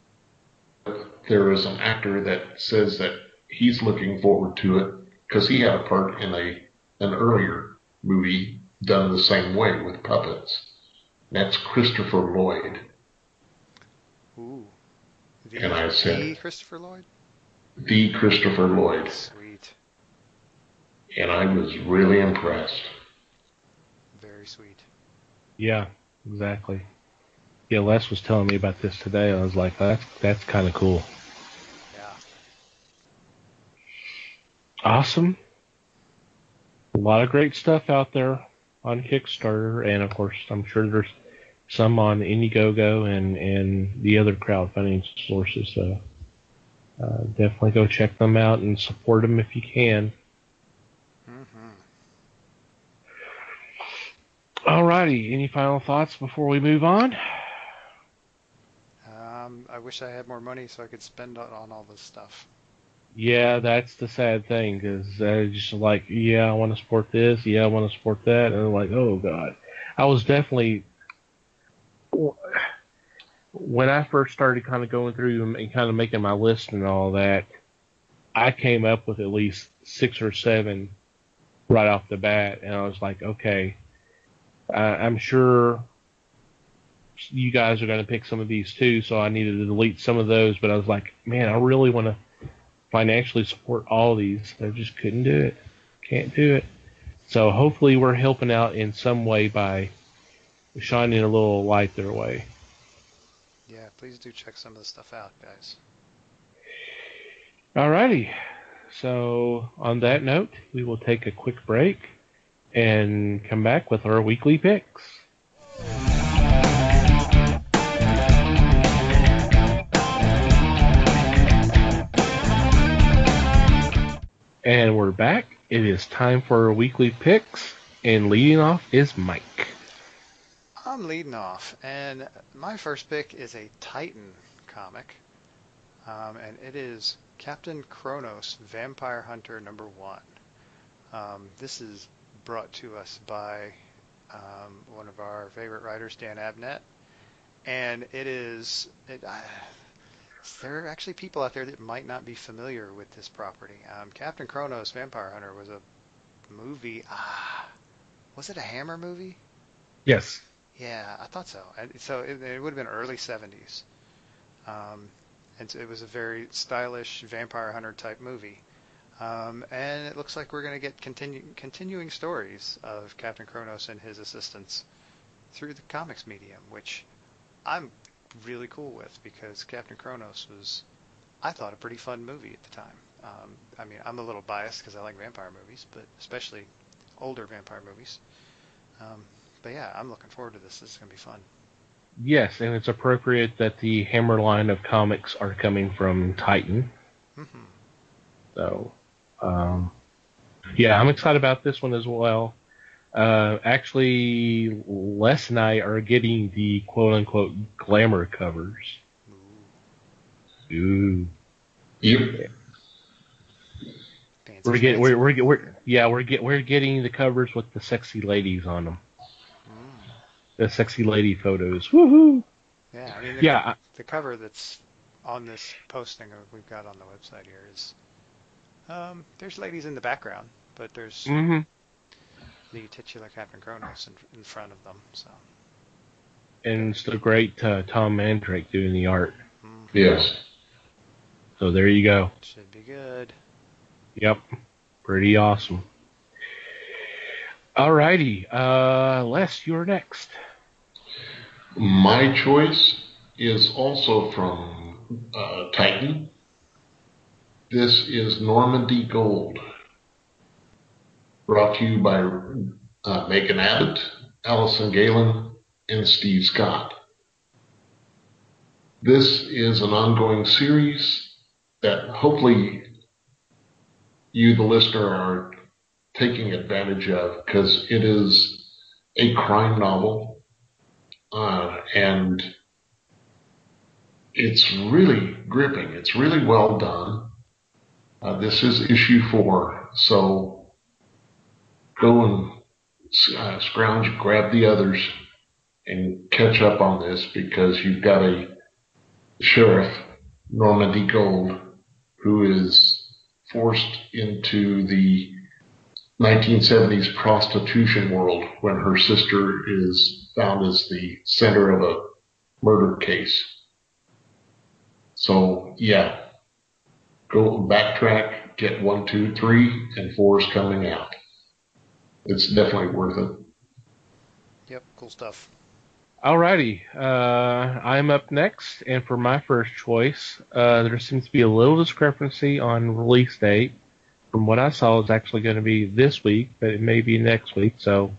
there is an actor that says that he's looking forward to it because he had a part in an earlier movie done the same way with puppets. That's Christopher Lloyd. Ooh. And I said, the Christopher Lloyd? The Christopher Lloyd. Sweet. And I was really impressed. Very sweet. Yeah, exactly. Yeah, Les was telling me about this today. I was like, that's kind of cool. Yeah. Awesome. A lot of great stuff out there on Kickstarter, and of course, I'm sure there's some on Indiegogo and the other crowdfunding sources. So definitely go check them out and support them if you can. Mm-hmm. Alrighty, any final thoughts before we move on? I wish I had more money so I could spend it on all this stuff. Yeah, that's the sad thing, because I just like, yeah, I want to support this, yeah, I want to support that, and I'm like, oh god. I was definitely, when I first started kind of going through and kind of making my list and all that, I came up with at least 6 or 7 right off the bat, and I was like, okay, I'm sure you guys are going to pick some of these too, so I needed to delete some of those, but I was like, man, I really want to financially support all these. I just couldn't do it. Can't do it. So hopefully we're helping out in some way by shining a little light their way. Yeah, please do check some of this stuff out, guys. Alrighty. So on that note, we will take a quick break and come back with our weekly picks. And we're back. It is time for our weekly picks, and leading off is Mike. I'm leading off, and my first pick is a Titan comic, and it is Captain Kronos, Vampire Hunter #1. This is brought to us by one of our favorite writers, Dan Abnett, and there are actually people out there that might not be familiar with this property. Captain Kronos, Vampire Hunter was a movie. Was it a Hammer movie? Yes. Yeah, I thought so. And so it would have been early 70s. And so it was a very stylish vampire hunter type movie. And it looks like we're going to get continuing stories of Captain Kronos and his assistants through the comics medium, which I'm really cool with, because Captain Kronos was, I thought, a pretty fun movie at the time. I mean, I'm a little biased because I like vampire movies, but especially older vampire movies. But yeah, I'm looking forward to this. This is going to be fun. Yes, and it's appropriate that the Hammer line of comics are coming from Titan. Mm-hmm. So, yeah, I'm excited about this one as well. Actually, Les and I are getting the quote-unquote glamour covers. Ooh. Yep. We're getting we're getting the covers with the sexy ladies on them. The sexy lady photos. Woohoo! Yeah, I mean, the cover that's on this posting we've got on the website here is there's ladies in the background, but there's the titular Captain Kronos in front of them. So. And it's the great Tom Mandrake doing the art. Yes. So there you go. Should be good. Yep. Pretty awesome. Alrighty. Les, you're next. My choice is also from Titan. This is Normandy Gold. Brought to you by Megan Abbott, Allison Galen, and Steve Scott. This is an ongoing series that hopefully you, the listener, are taking advantage of, because it is a crime novel, and it's really gripping. It's really well done. This is issue 4, so go and scrounge, grab the others, and catch up on this, because you've got a sheriff, Normandy Gold, who is forced into the 1970s prostitution world when her sister is found as the center of a murder case. So, yeah, go backtrack, get 1, 2, 3, and 4 is coming out. It's definitely worth it. Yep, cool stuff. Alrighty, I'm up next, and for my first choice, there seems to be a little discrepancy on release date. From what I saw, it's actually going to be this week, but it may be next week, so,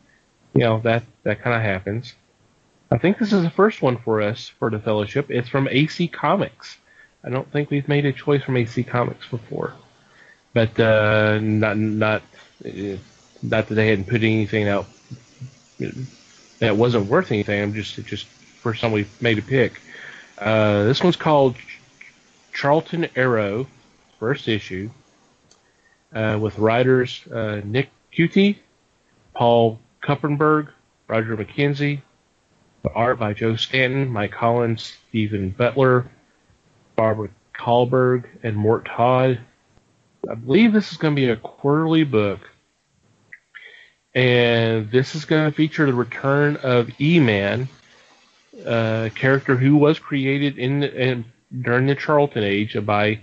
that kind of happens. I think this is the first one for us, for the Fellowship. It's from AC Comics. I don't think we've made a choice from AC Comics before. But, not that they hadn't put anything out that wasn't worth anything. I'm just first time we've made a pick. This one's called Charlton Arrow, first issue, with writers Nick Cutie, Paul Kuppenberg, Roger McKenzie, art by Joe Stanton, Mike Collins, Stephen Butler, Barbara Kahlberg, and Mort Todd. I believe this is going to be a quarterly book. And this is going to feature the return of E-Man, a character who was created during the Charlton Age by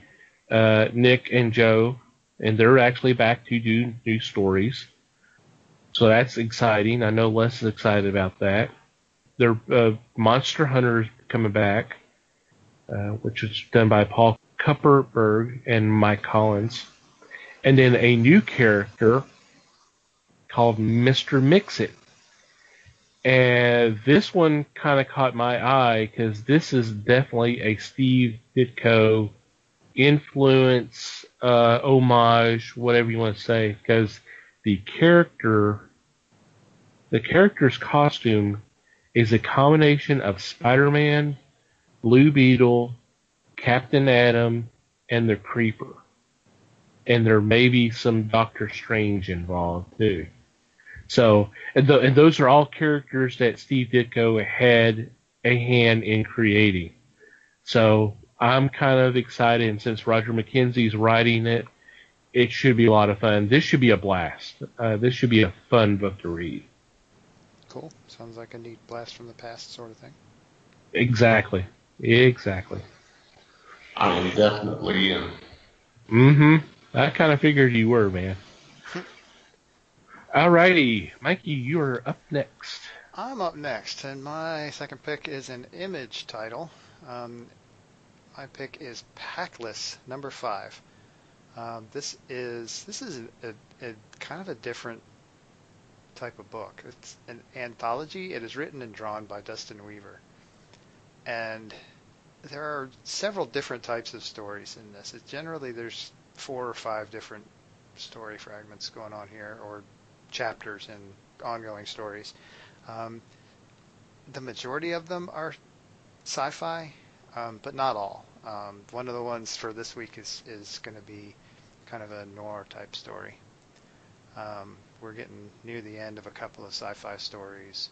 Nick and Joe, and they're actually back to do new stories. So that's exciting. I know Les is excited about that. Their Monster Hunter is coming back, which is done by Paul Kupperberg and Mike Collins. And then a new character called Mr. Mix-It. And this one kind of caught my eye because this is definitely a Steve Ditko influence, homage, whatever you want to say, because the character's costume is a combination of Spider-Man, Blue Beetle, Captain Atom, and the Creeper. And there may be some Doctor Strange involved too. So, and those are all characters that Steve Ditko had a hand in creating. So, I'm kind of excited, and since Roger McKenzie's writing it, it should be a lot of fun. This should be a blast. This should be a fun book to read. Cool. Sounds like a neat blast from the past sort of thing. Exactly. I am definitely in. Mm-hmm. I kind of figured you were, man. Alrighty, Mikey, you're up next. I'm up next, and my second pick is an Image title. My pick is Packless, number 5. This is a kind of a different type of book. It's an anthology. It is written and drawn by Dustin Weaver, and there are several different types of stories in this. Generally there's 4 or 5 different story fragments going on here, or chapters in ongoing stories. The majority of them are sci-fi, but not all. One of the ones for this week is going to be kind of a noir type story. We're getting near the end of a couple of sci-fi stories,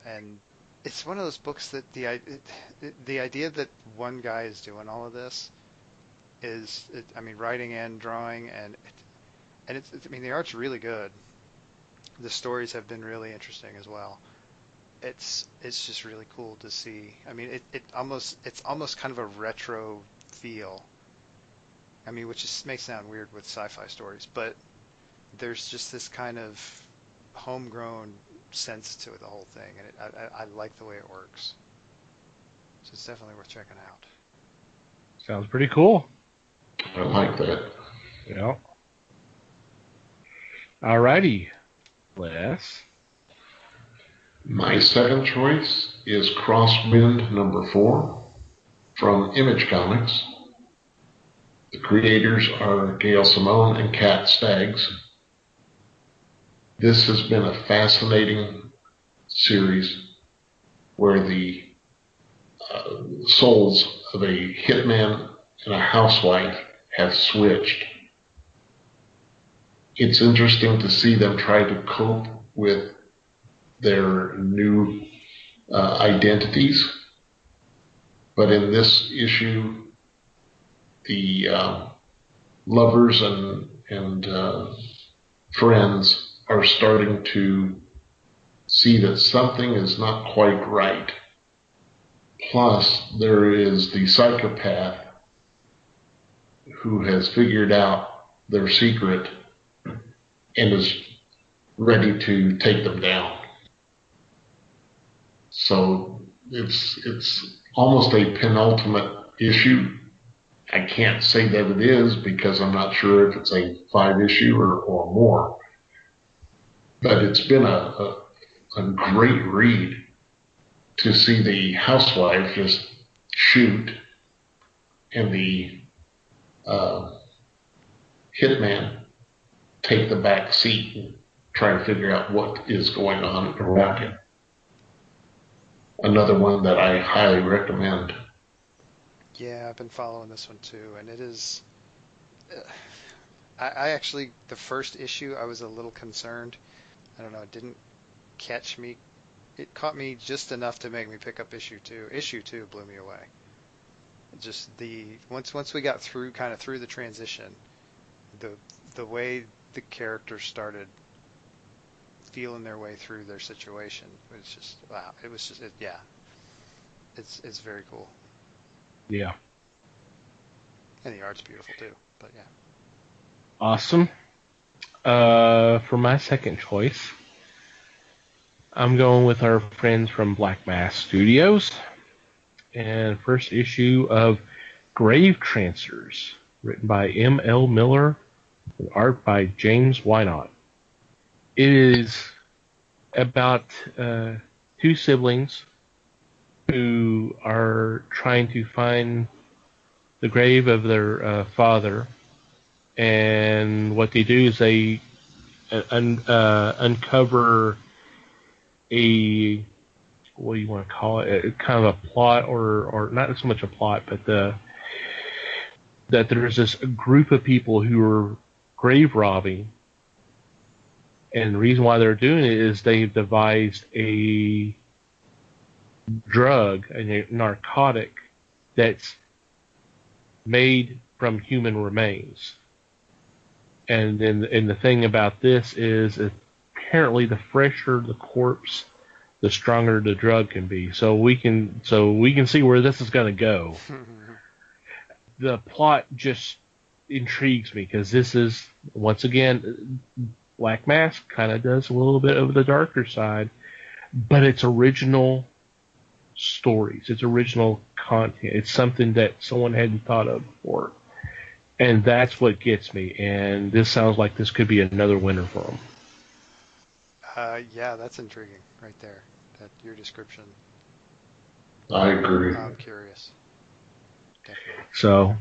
and it's one of those books that the idea that one guy is doing all of this is, I mean, writing and drawing, and it's I mean, the art's really good. The stories have been really interesting as well. It's just really cool to see. I mean, it's almost kind of a retro feel. I mean, which may sound weird with sci-fi stories, but there's just this kind of homegrown sense to the whole thing, and I like the way it works. So it's definitely worth checking out. Sounds pretty cool. I like that. Yeah. Alrighty, Les. My second choice is Crosswind #4 from Image Comics. The creators are Gail Simone and Kat Staggs. This has been a fascinating series where the souls of a hitman and a housewife have switched. It's interesting to see them try to cope with their new identities. But in this issue, the lovers and friends are starting to see that something is not quite right. Plus, there is the psychopath who has figured out their secret and is ready to take them down. So it's almost a penultimate issue. I can't say that it is because I'm not sure if it's a 5-issue or more. But it's been a great read to see the housewife just shoot and the hitman take the back seat and try to figure out what is going on around him. Another one that I highly recommend. Yeah, I've been following this one too, and it is. I actually, the first issue, I was a little concerned. I don't know, it didn't catch me. It caught me just enough to make me pick up issue 2. Issue 2 blew me away. Just once we got through the transition, the way the characters started feeling their way through their situation was just wow. It was just yeah. It's very cool. Yeah. And the art's beautiful too. But yeah. Awesome. For my second choice, I'm going with our friends from Black Mass Studios. And first issue of Grave Trancers, written by M.L. Miller, with art by James Wynot. It is about 2 siblings who are trying to find the grave of their father, and what they do is they uncover a, what do you want to call it, kind of a plot, or not so much a plot, but that there's this group of people who are grave robbing, and the reason why they're doing it is they've devised a drug, a narcotic, that's made from human remains. And the thing about this is apparently the fresher the corpse, the stronger the drug can be. So we can see where this is going to go. The plot just intrigues me because this is, once again, Black Mass kind of does a little bit of the darker side, but it's original stories. It's original content. It's something that someone hadn't thought of before. And that's what gets me. And this sounds like this could be another winner for them. Yeah, that's intriguing right there. Your description. I agree. I'm curious. Definitely. So,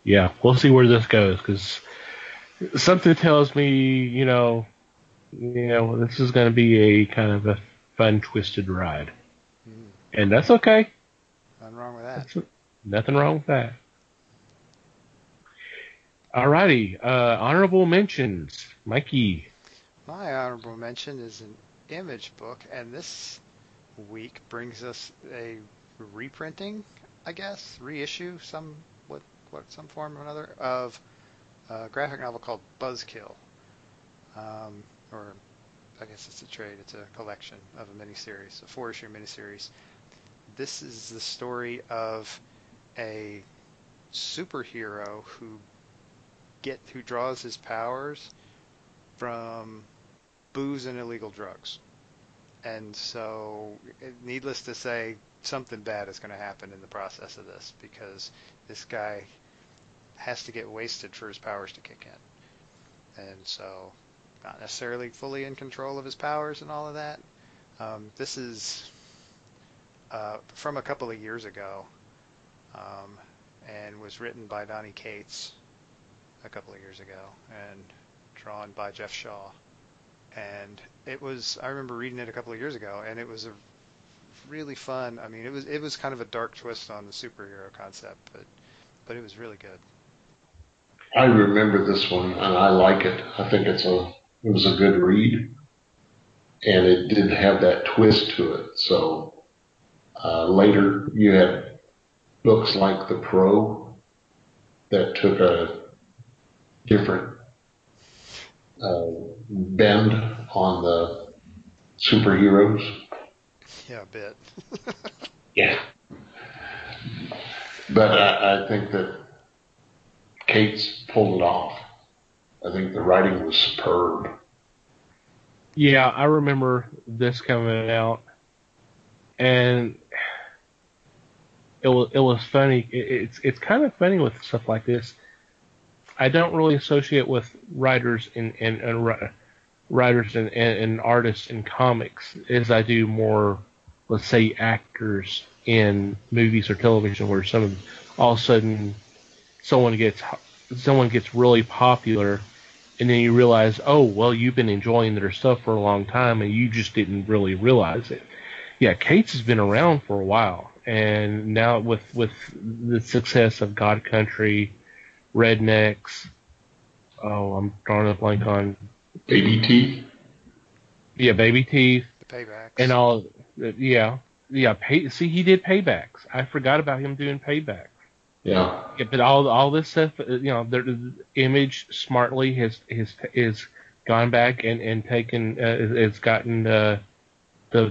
yeah, we'll see where this goes, because something tells me, this is going to be a kind of a fun, twisted ride. And that's okay. Nothing wrong with that. Nothing wrong with that. Alrighty, honorable mentions. Mikey. My honorable mention is an image book, and this week brings us a reprinting, I guess, reissue, some form or another, of a graphic novel called Buzzkill. Or I guess it's a trade, it's a collection of a miniseries, a 4-issue miniseries. This is the story of a superhero who draws his powers from booze and illegal drugs. And so, needless to say, something bad is going to happen in the process of this, because this guy has to get wasted for his powers to kick in. And so, not necessarily fully in control of his powers and all of that. This is from a couple of years ago, and was written by Donny Cates a couple of years ago, and drawn by Jeff Shaw. And I remember reading it a couple of years ago, and it was a really fun, I mean, it was kind of a dark twist on the superhero concept, but it was really good. I remember this one, and I like it. I think it was a good read, and it did have that twist to it. So later you had books like The Pro that took a different bend on the superheroes. Yeah, a bit. Yeah. But I think that Cates pulled it off. I think the writing was superb. Yeah, I remember this coming out, and it was funny. It's kind of funny with stuff like this. I don't really associate with writers and artists in comics as I do more, let's say, actors in movies or television, where all of a sudden someone gets really popular, and then you realize, oh, well, you've been enjoying their stuff for a long time, and you just didn't really realize it. Yeah, Cates has been around for a while, and now with the success of God Country, Rednecks, I'm drawing a blank on Baby Teeth. Yeah, Baby Teeth. The Paybacks. And all, yeah. See, he did Paybacks. I forgot about him doing Paybacks. Yeah. But all this stuff, the Image smartly has gone back and taken, has gotten the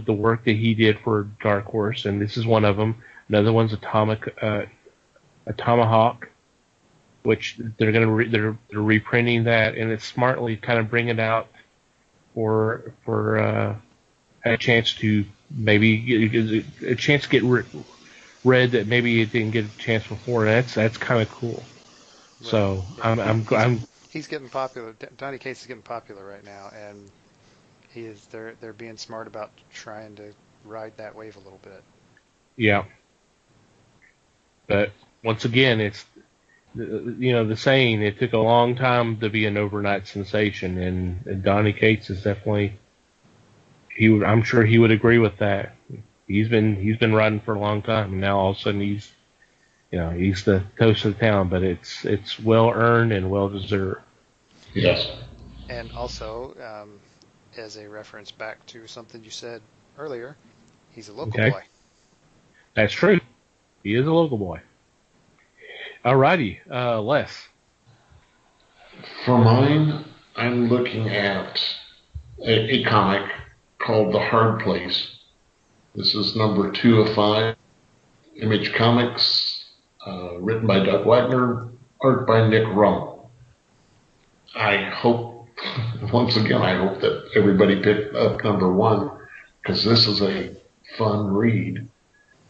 work that he did for Dark Horse, and this is one of them. Another one's Tomahawk, which they're reprinting that, and it's smartly kind of bringing it out for a chance to get read that maybe it didn't get a chance before. That's kind of cool. Right. So yeah, he's getting popular. Donny Cates is getting popular right now, and they're being smart about trying to ride that wave a little bit. Yeah. But once again, it's the saying, it took a long time to be an overnight sensation, and Donny Cates is definitely, I'm sure he would agree with that. He's been riding for a long time, and now all of a sudden he's the toast of the town, but it's well earned and well deserved. Yes. And also, as a reference back to something you said earlier, he's a local boy. That's true. He is a local boy. Alrighty, Les. For mine, I'm looking at a comic called The Hard Place. This is number 2 of 5. Image Comics, written by Doug Wagner, art by Nick Rummel. I hope that everybody picked up number 1, because this is a fun read.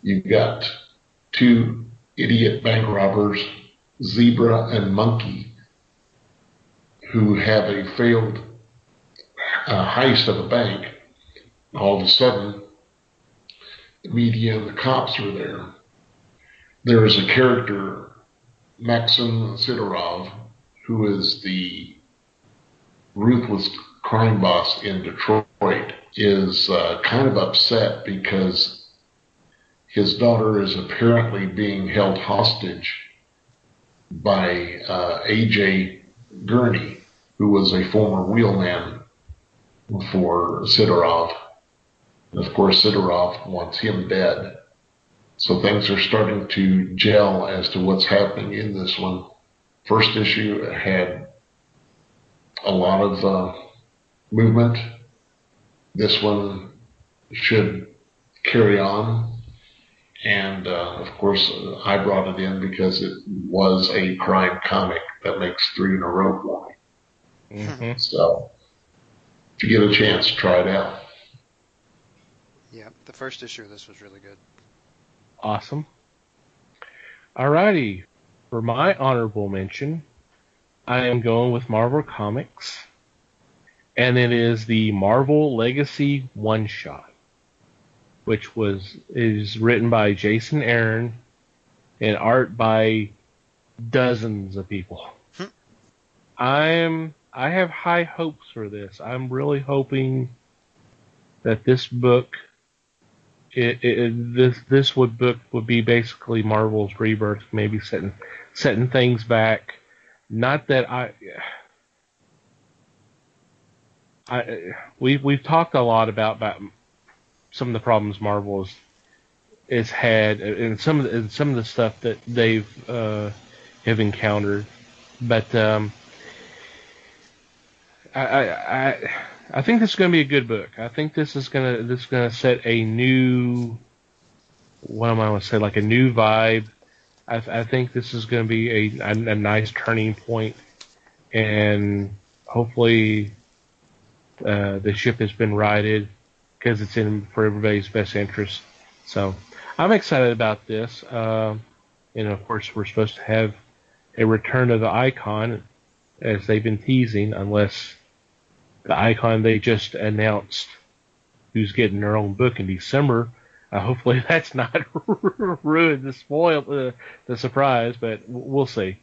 You've got 2 idiot bank robbers, Zebra and Monkey, who have a failed heist of a bank. All of a sudden, the media and the cops are there. There is a character, Maxim Sidorov, who is the ruthless crime boss in Detroit, is kind of upset because his daughter is apparently being held hostage by A.J. Gurney, who was a former wheelman for Sidorov. And of course, Sidorov wants him dead. So things are starting to gel as to what's happening in this one. First issue had a lot of movement. This one should carry on. And, of course, I brought it in because it was a crime comic that makes 3 in a row for me. Mm-hmm. So, if you get a chance, try it out. Yeah, the first issue of this was really good. Awesome. Alrighty. For my honorable mention, I am going with Marvel Comics. And it is the Marvel Legacy one-shot, which is written by Jason Aaron and art by dozens of people. I have high hopes for this. I'm really hoping that this book, this book would be basically Marvel's rebirth, maybe setting things back. Not that we've talked a lot about some of the problems Marvel has had, and some of the stuff that they've have encountered, but I think this is going to be a good book. I think this is going to set a new, what am I going to say, like a new vibe. I think this is going to be a nice turning point, and hopefully the ship has been righted because it's for everybody's best interest. So I'm excited about this. And of course, we're supposed to have a return of the Icon, as they've been teasing, unless the Icon they just announced who's getting their own book in December. Hopefully that's not ruined, spoiled the surprise, but we'll see.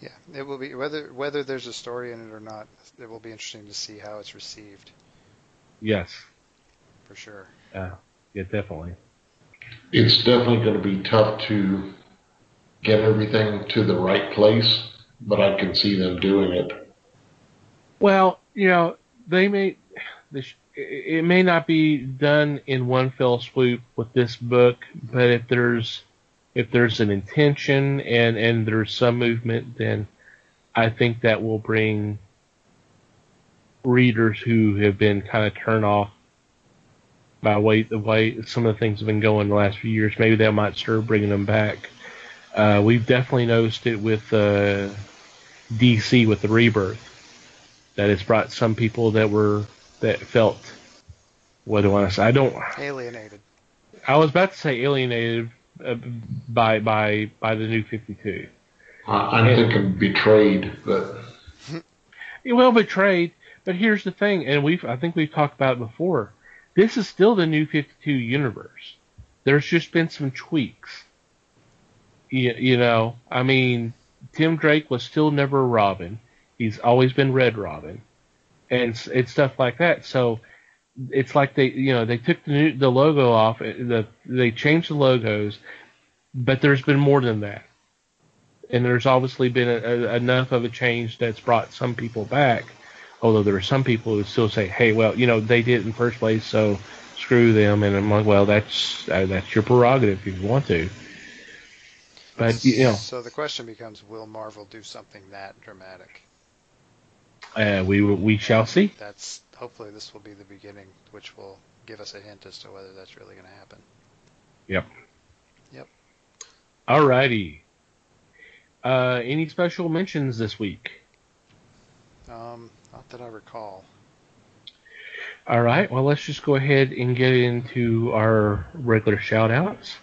Yeah, it will be, whether there's a story in it or not, it will be interesting to see how it's received. Yes. For sure. Yeah, definitely. It's definitely going to be tough to get everything to the right place, but I can see them doing it. Well, it may not be done in one fell swoop with this book, but if there's an intention and there's some movement, then I think that will bring readers who have been kind of turned off by the way some of the things have been going the last few years. Maybe that might start bringing them back. We've definitely noticed it with DC with the Rebirth, that it's brought some people that felt, what do I want to say? Alienated. I was about to say alienated by the New 52. I'm thinking betrayed, but well, betrayed. But here's the thing, and I think we've talked about it before. This is still the New 52 universe. There's just been some tweaks. I mean, Tim Drake was still never Robin. He's always been Red Robin, and it's stuff like that. So it's like they took the logo off. They changed the logos, but there's been more than that. And there's obviously been enough of a change that's brought some people back. Although there are some people who still say, "Hey, well, they did it in the first place, so screw them." And I'm like, "Well, that's your prerogative if you want to." But So the question becomes: will Marvel do something that dramatic? We shall see. Hopefully this will be the beginning, which will give us a hint as to whether that's really going to happen. Yep. Alrighty. Any special mentions this week? Not that I recall. All right. Well, let's just go ahead and get into our regular shout-outs.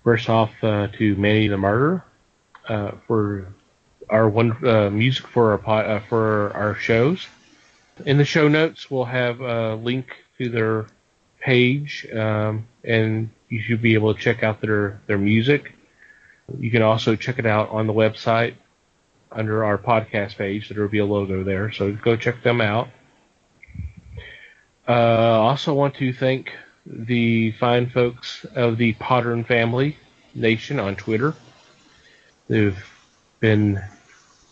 First off, to Manny the Martyr for our music for our shows. In the show notes, we'll have a link to their page, and you should be able to check out their music. You can also check it out on the website under our podcast page. There will be a logo there, so go check them out. Also want to thank the fine folks of the Potter and Family Nation on Twitter. They've been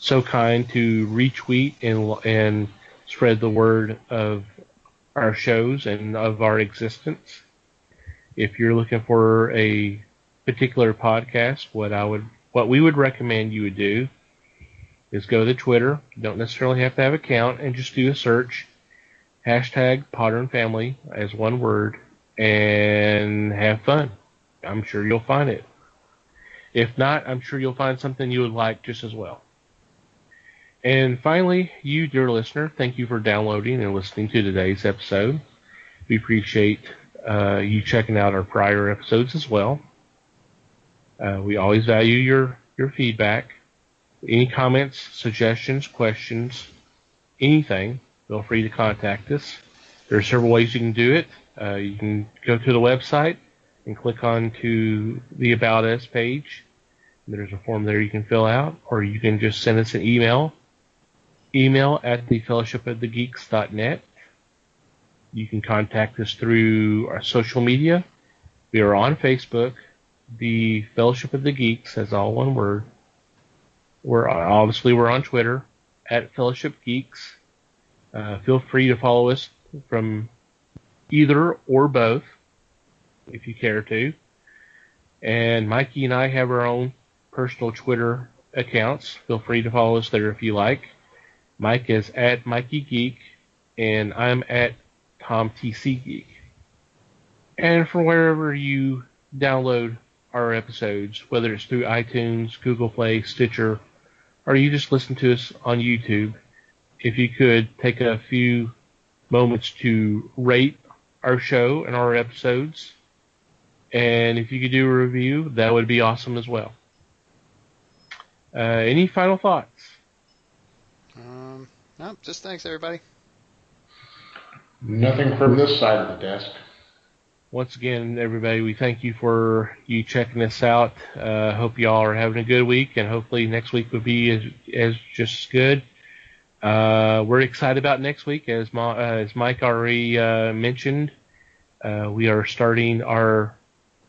so kind to retweet and spread the word of our shows and of our existence. If you're looking for a particular podcast, what we would recommend you would do is go to Twitter. You don't necessarily have to have an account, and just do a search, #PodernFamily as one word, and have fun. I'm sure you'll find it. If not, I'm sure you'll find something you would like just as well. And finally, you, dear listener, thank you for downloading and listening to today's episode. We appreciate you checking out our prior episodes as well. We always value your feedback. Any comments, suggestions, questions, anything, feel free to contact us. There are several ways you can do it. You can go to the website and click on to the About Us page. There's a form there you can fill out, or you can just send us an email at thefellowshipofthegeeks.net. You can contact us through our social media. We are on Facebook, the Fellowship of the Geeks, as all one word. We're on Twitter at Fellowship Geeks. Feel free to follow us from either or both, if you care to. And Mikey and I have our own personal Twitter accounts. Feel free to follow us there if you like. Mike is at Mikey Geek, and I'm at TomTC Geek. And from wherever you download our episodes, whether it's through iTunes, Google Play, Stitcher, or you just listen to us on YouTube, if you could take a few moments to rate our show and our episodes, and if you could do a review, that would be awesome as well. Any final thoughts? No, just thanks, everybody. Nothing from this side of the desk. Once again, everybody, we thank you for you checking us out. Hope y'all are having a good week, and hopefully next week will be as just as good. We're excited about next week, as Mike already mentioned. We are starting our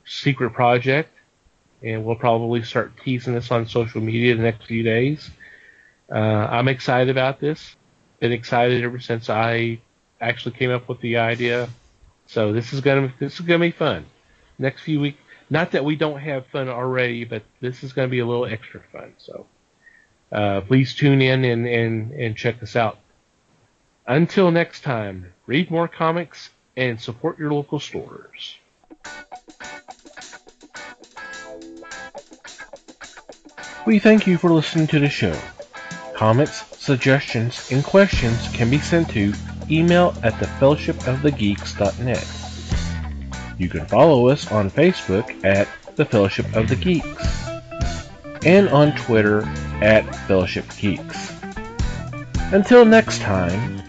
secret project, and we'll probably start teasing this on social media the next few days. I'm excited about this. Been excited ever since I actually came up with the idea. So this is gonna be fun. Next few weeks, not that we don't have fun already, but this is gonna be a little extra fun. So please tune in and check this out. Until next time, read more comics and support your local stores. We thank you for listening to the show. Comments, suggestions, and questions can be sent to email at thefellowshipofthegeeks.net. You can follow us on Facebook at The Fellowship of the Geeks and on Twitter at Fellowship Geeks. Until next time,